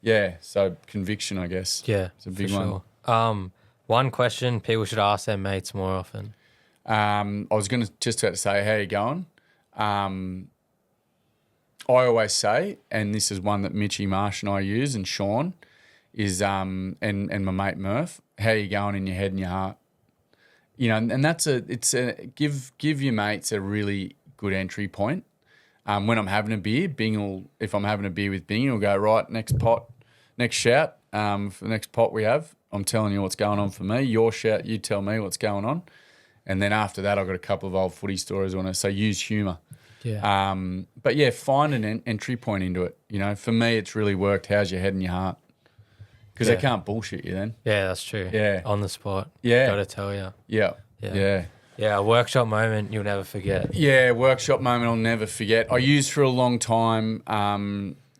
S1: Yeah, so conviction, I guess.
S2: Yeah,
S1: it's a big
S2: for
S1: one.
S2: Sure. One question people should ask their mates more often.
S1: I was going to just about to say, how you going? I always say, and this is one that Mitchie, Marsh and I use, and Sean, is and my mate Murph, how you going in your head and your heart? You know, and that's give your mates a really good entry point. When I'm having a beer, if I'm having a beer with Bingy, we'll go, right, next shout for the next pot we have. I'm telling you what's going on for me. Your shout, you tell me what's going on. And then after that, I've got a couple of old footy stories on it. So use humour.
S2: Yeah.
S1: But yeah, find an entry point into it. You know, for me, it's really worked. How's your head and your heart? Because they can't bullshit you then.
S2: Yeah, that's true.
S1: Yeah.
S2: On the spot.
S1: Yeah.
S2: Got to tell you.
S1: Yeah.
S2: Yeah.
S1: Yeah.
S2: Yeah, a workshop moment you'll never forget.
S1: Yeah, workshop moment I'll never forget. I used for a long time,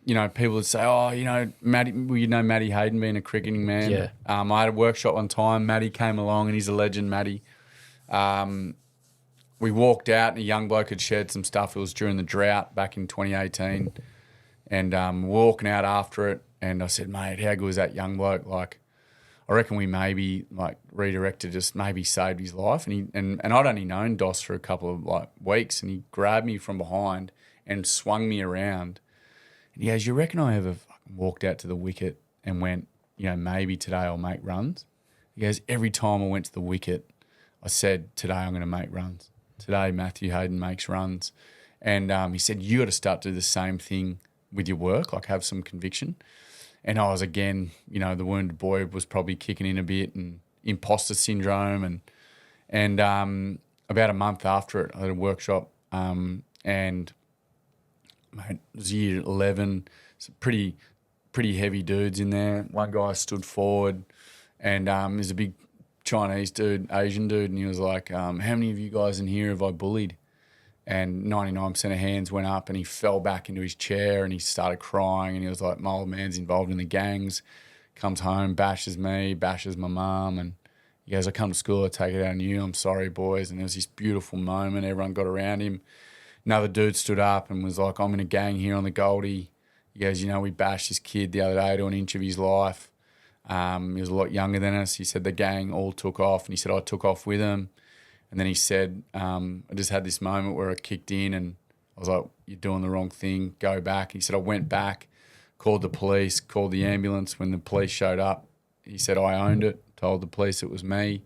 S1: you know, people would say, oh, you know, Matty Hayden being a cricketing man.
S2: Yeah.
S1: I had a workshop one time. Matty came along and he's a legend, Matty. We walked out and a young bloke had shared some stuff. It was during the drought back in 2018. And walking out after it, and I said, mate, how good was that young bloke? Like, I reckon we maybe redirected, just maybe saved his life. And I'd only known Doss for a couple of weeks, and he grabbed me from behind and swung me around. And he goes, you reckon I ever fucking walked out to the wicket and went, you know, maybe today I'll make runs? He goes, every time I went to the wicket, I said, today I'm going to make runs. Today Matthew Hayden makes runs. And he said, you got to start to do the same thing with your work, like have some conviction. And I was, again, you know, the wounded boy was probably kicking in a bit, and imposter syndrome. And about a month after it, I had a workshop, and mate, it was year 11, some pretty heavy dudes in there. One guy stood forward, and there's a big Chinese dude, Asian dude, and he was like, how many of you guys in here have I bullied? And 99% of hands went up, and he fell back into his chair and he started crying, and he was like, my old man's involved in the gangs, comes home, bashes me, bashes my mum, and he goes, I come to school, I take it out on you, I'm sorry, boys. And there was this beautiful moment, everyone got around him. Another dude stood up and was like, I'm in a gang here on the Goldie. He goes, you know, we bashed this kid the other day to an inch of his life. He was a lot younger than us. He said the gang all took off, and he said I took off with him. And then he said, I just had this moment where I kicked in and I was like, you're doing the wrong thing, go back. He said I went back, called the police, called the ambulance. When the police showed up, he said I owned it, told the police it was me.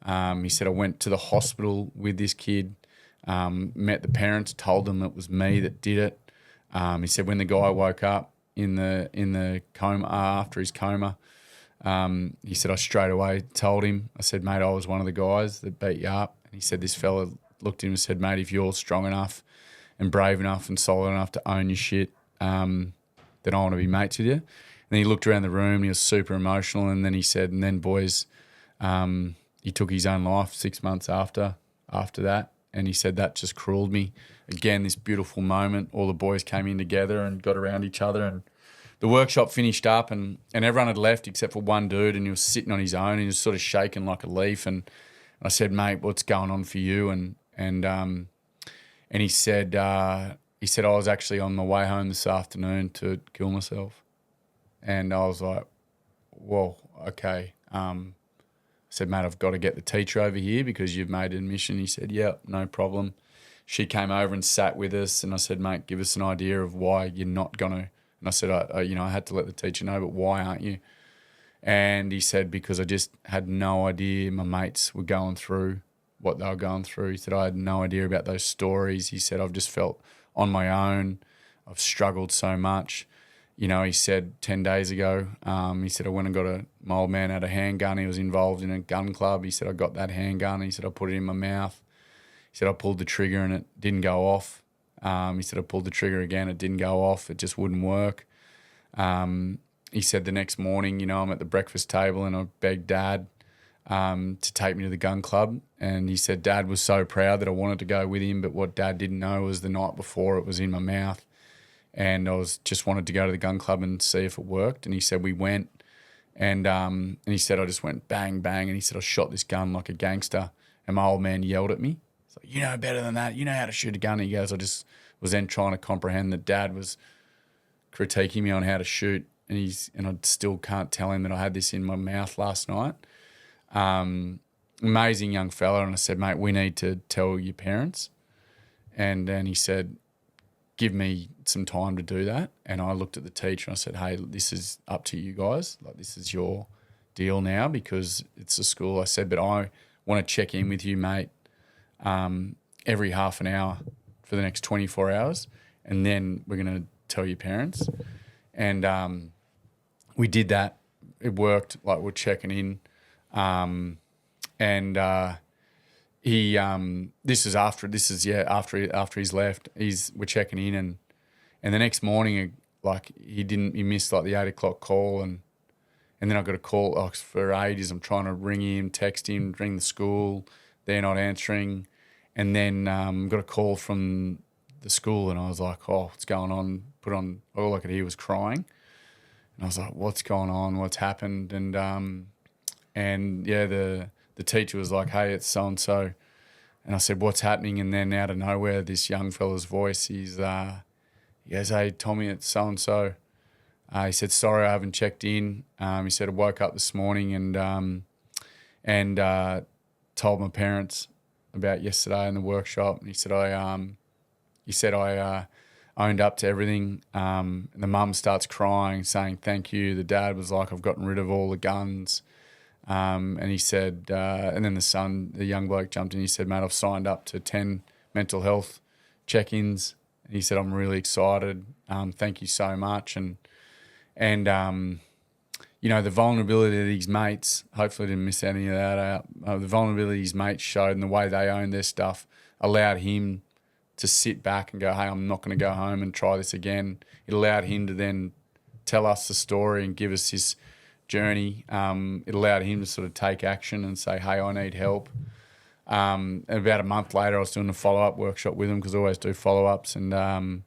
S1: He said I went to the hospital with this kid, met the parents, told them it was me that did it. He said when the guy woke up in the coma, after his coma, he said I straight away told him, I said, mate, I was one of the guys that beat you up. And he said this fella looked at him and said, mate, if you're strong enough and brave enough and solid enough to own your shit, then I want to be mates with you. And then he looked around the room and he was super emotional. And then he said, and then boys, he took his own life 6 months after that. And he said that just cruelled me. Again, this beautiful moment, all the boys came in together and got around each other, and the workshop finished up and everyone had left except for one dude, and he was sitting on his own and he was sort of shaking like a leaf. And I said, mate, what's going on for you? And he said I was actually on my way home this afternoon to kill myself. And I was like, whoa, okay. I said, mate, I've got to get the teacher over here because you've made an admission. He said, yeah, no problem. She came over and sat with us, and I said, mate, give us an idea of why you're not going to. And I said, I had to let the teacher know, but why aren't you? And he said, because I just had no idea my mates were going through what they were going through. He said, I had no idea about those stories. He said, I've just felt on my own. I've struggled so much. You know, he said 10 days ago, he said, I went and got my old man had a handgun. He was involved in a gun club. He said, I got that handgun. He said, I put it in my mouth. He said, I pulled the trigger and it didn't go off. He said, I pulled the trigger again. It didn't go off. It just wouldn't work. He said the next morning, you know, I'm at the breakfast table and I begged Dad to take me to the gun club. And he said Dad was so proud that I wanted to go with him, but what Dad didn't know was the night before it was in my mouth. And I just wanted to go to the gun club and see if it worked. And he said we went, and he said I just went bang, bang. And he said I shot this gun like a gangster. And my old man yelled at me. He's like, you know better than that. You know how to shoot a gun. And he goes, I just was then trying to comprehend that Dad was critiquing me on how to shoot. And I still can't tell him that I had this in my mouth last night. Amazing young fella. And I said, mate, we need to tell your parents. And then he said, give me some time to do that. And I looked at the teacher and I said, hey, this is up to you guys. Like, this is your deal now because it's a school. I said, but I want to check in with you, mate, every half an hour for the next 24 hours. And then we're going to tell your parents. And we did that. It worked. Like, we're checking in. He after he's left. We're checking in, and the next morning, like, he missed like the 8 o'clock call, and then I got a call for ages. I'm trying to ring him, text him, ring the school. They're not answering, and then got a call from the school, and I was like, oh, what's going on? All I could hear was crying, and I was like, what's going on? What's happened? And yeah, the teacher was like, hey, it's so-and-so. And I said, what's happening? And then out of nowhere, this young fella's voice, he goes, hey, Tommy, it's so-and-so. He said, sorry, I haven't checked in. He said, I woke up this morning and told my parents about yesterday in the workshop. And he said, I owned up to everything. And the mum starts crying, saying thank you. The dad was like, I've gotten rid of all the guns. And he said, and then the young bloke jumped in. He said, mate, I've signed up to 10 mental health check-ins. And he said, I'm really excited. Thank you so much. And you know, the vulnerability of these mates, hopefully I didn't miss any of that out. The vulnerability his mates showed and the way they owned their stuff allowed him to sit back and go, hey, I'm not going to go home and try this again. It allowed him to then tell us the story and give us his journey. It allowed him to sort of take action and say, hey, I need help. And about a month later, I was doing a follow-up workshop with him because I always do follow-ups. And I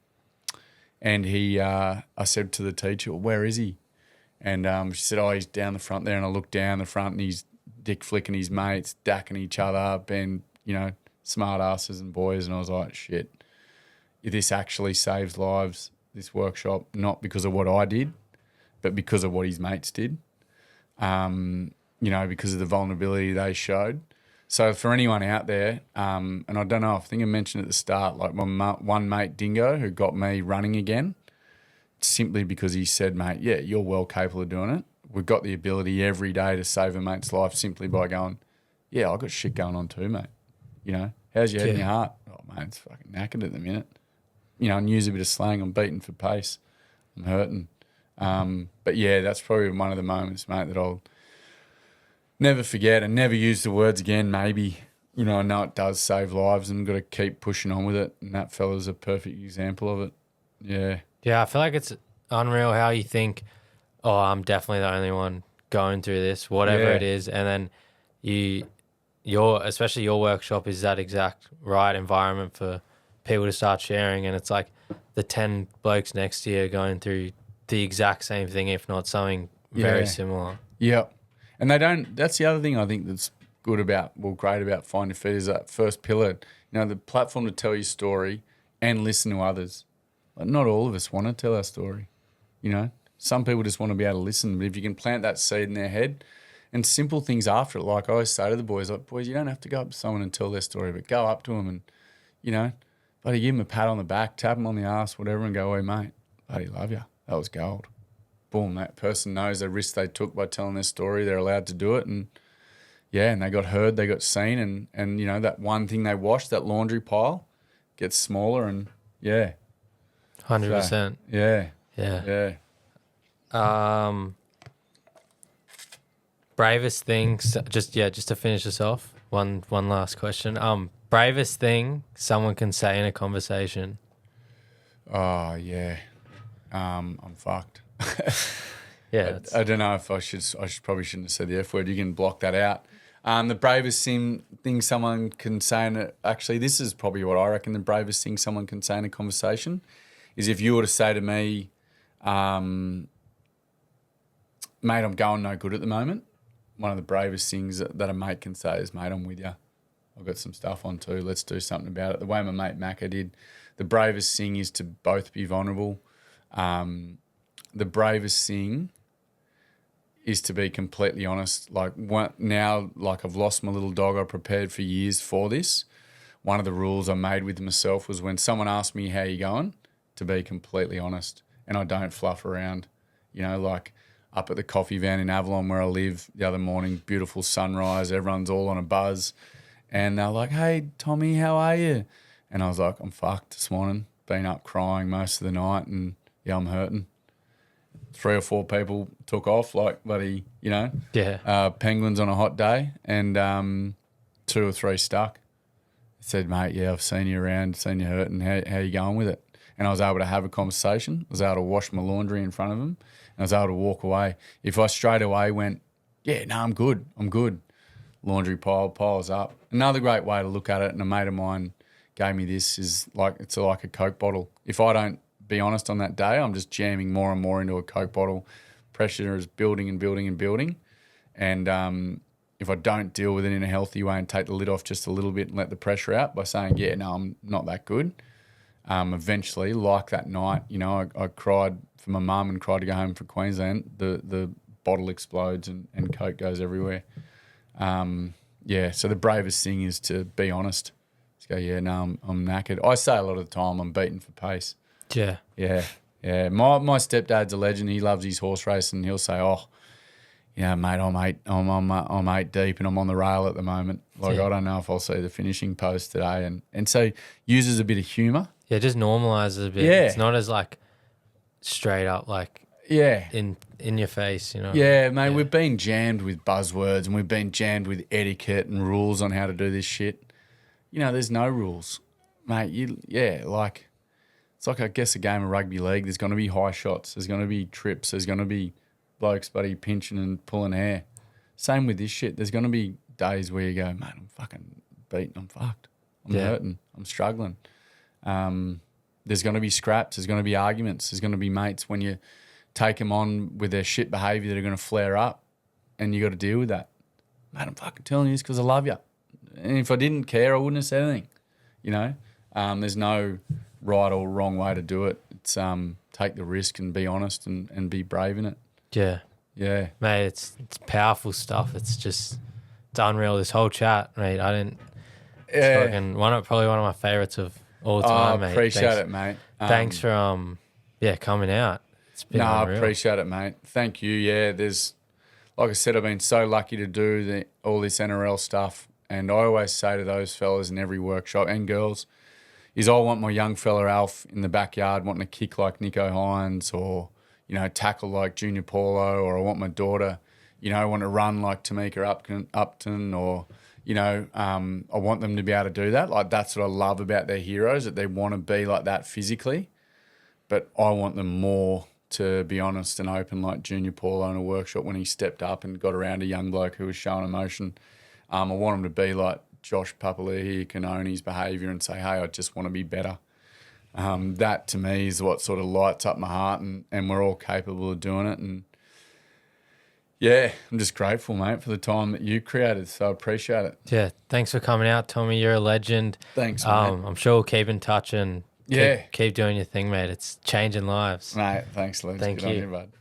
S1: said to the teacher, well, where is he? And she said, oh, he's down the front there. And I looked down the front and he's dick flicking his mates, dacking each other up and, you know, smart asses and boys. And I was like, shit, this actually saves lives, this workshop, not because of what I did, but because of what his mates did. because of the vulnerability they showed. So for anyone out there, and I don't know, I think I mentioned at the start, like my one mate, Dingo, who got me running again, simply because he said, mate, yeah, you're well capable of doing it. We've got the ability every day to save a mate's life simply by going, yeah, I've got shit going on too, mate. How's your head and your heart? Oh, mate, it's fucking knackered at the minute. And use a bit of slang. I'm beating for pace. I'm hurting. But yeah, that's probably one of the moments, mate, that I'll never forget and never use the words again, maybe. I know it does save lives and got to keep pushing on with it. And that fella's a perfect example of it. Yeah.
S2: Yeah, I feel like it's unreal how you think, oh, I'm definitely the only one going through this, whatever it is. And then especially your workshop is that exact right environment for people to start sharing. And it's like the 10 blokes next to you going through the exact same thing, if not something very similar.
S1: Yep. And that's the other thing I think that's great about FindYaFeet is that first pillar, the platform to tell your story and listen to others. Like not all of us want to tell our story, Some people just want to be able to listen. But if you can plant that seed in their head and simple things after it, like I always say to the boys, boys, you don't have to go up to someone and tell their story, but go up to them and, buddy, give them a pat on the back, tap them on the ass, whatever, and go, hey, mate, buddy, love you. That was gold. Boom, that person knows the risk they took by telling their story. They're allowed to do it. And, and they got heard, they got seen. And that one thing they washed, that laundry pile, gets smaller and,
S2: 100%.
S1: So, yeah.
S2: Bravest thing, just to finish this off, one last question. Bravest thing someone can say in a conversation.
S1: Oh, yeah. I'm fucked.
S2: Yeah.
S1: I don't know if I probably shouldn't have said the F word. You can block that out. The bravest thing someone can say actually, this is probably what I reckon the bravest thing someone can say in a conversation is if you were to say to me, mate, I'm going no good at the moment. One of the bravest things that a mate can say is, mate, I'm with you. I've got some stuff on too. Let's do something about it. The way my mate Macca did. The bravest thing is to both be vulnerable. The bravest thing is to be completely honest. Like I've lost my little dog. I prepared for years for this. One of the rules I made with myself was when someone asked me, how you going, to be completely honest. And I don't fluff around. Like up at the coffee van in Avalon where I live the other morning, beautiful sunrise, everyone's all on a buzz. And they're like, hey, Tommy, how are you? And I was like, I'm fucked this morning. Been up crying most of the night and, I'm hurting. 3 or 4 people took off like bloody, penguins on a hot day and 2 or 3 stuck. I said, mate, yeah, I've seen you around, seen you hurting. How you going with it? And I was able to have a conversation. I was able to wash my laundry in front of them. And I was able to walk away. If I straight away went, yeah, no, I'm good. Laundry piles up. Another great way to look at it, and a mate of mine gave me this, is it's like a Coke bottle. If I don't be honest on that day, I'm just jamming more and more into a Coke bottle. Pressure is building and building and building. And if I don't deal with it in a healthy way and take the lid off just a little bit and let the pressure out by saying, yeah, no, I'm not that good, eventually, like that night, I cried for my mum and cried to go home for Queensland. The bottle explodes and Coke goes everywhere. So the bravest thing is to be honest. Just go, yeah, no, I'm knackered. I say a lot of the time I'm beaten for pace.
S2: Yeah.
S1: Yeah. My stepdad's a legend. He loves his horse racing. He'll say, oh, mate, I'm 8 deep and I'm on the rail at the moment. I don't know if I'll see the finishing post today. And so uses a bit of humour.
S2: Yeah, just normalises a bit.
S1: Yeah.
S2: It's not as straight up in your face,
S1: Yeah, mate, we've been jammed with buzzwords and we've been jammed with etiquette and rules on how to do this shit. There's no rules. Mate, it's like, I guess, a game of rugby league. There's going to be high shots. There's going to be trips. There's going to be blokes, buddy, pinching and pulling hair. Same with this shit. There's going to be days where you go, mate, I'm fucking beaten. I'm fucked. I'm hurting. I'm struggling. There's going to be scraps. There's going to be arguments. There's going to be mates when you take them on with their shit behaviour that are going to flare up, and you got to deal with that. Mate, I'm fucking telling you this because I love you. And if I didn't care, I wouldn't have said anything. There's no right or wrong way to do it. It's take the risk and be honest and be brave in it.
S2: Yeah.
S1: Yeah.
S2: Mate, it's powerful stuff. It's unreal. This whole chat, mate. It's fucking probably one of my favorites of all time, mate.
S1: Appreciate it, mate.
S2: Thanks for coming out. It's been unreal.
S1: Appreciate it, mate. Thank you. Yeah, like I said, I've been so lucky to do all this NRL stuff, and I always say to those fellas in every workshop and girls, is I want my young fella Alf in the backyard wanting to kick like Nico Hines, or tackle like Junior Paulo, or I want my daughter, want to run like Tamika Upton, or I want them to be able to do that. Like, that's what I love about their heroes, that they want to be like that physically, but I want them more, to be honest and open, like Junior Paulo in a workshop when he stepped up and got around a young bloke who was showing emotion. I want him to be like Josh Papali'i, Canone's behaviour, and say, hey, I just want to be better. That to me is what sort of lights up my heart, and we're all capable of doing it. And yeah, I'm just grateful, mate, for the time that you created. So I appreciate it.
S2: Yeah, thanks for coming out, Tommy. You're a legend.
S1: Thanks, mate.
S2: I'm sure we'll keep in touch and keep doing your thing, mate. It's changing lives.
S1: Mate, thanks, Luke.
S2: Thank
S1: Good
S2: you.
S1: on you, bud.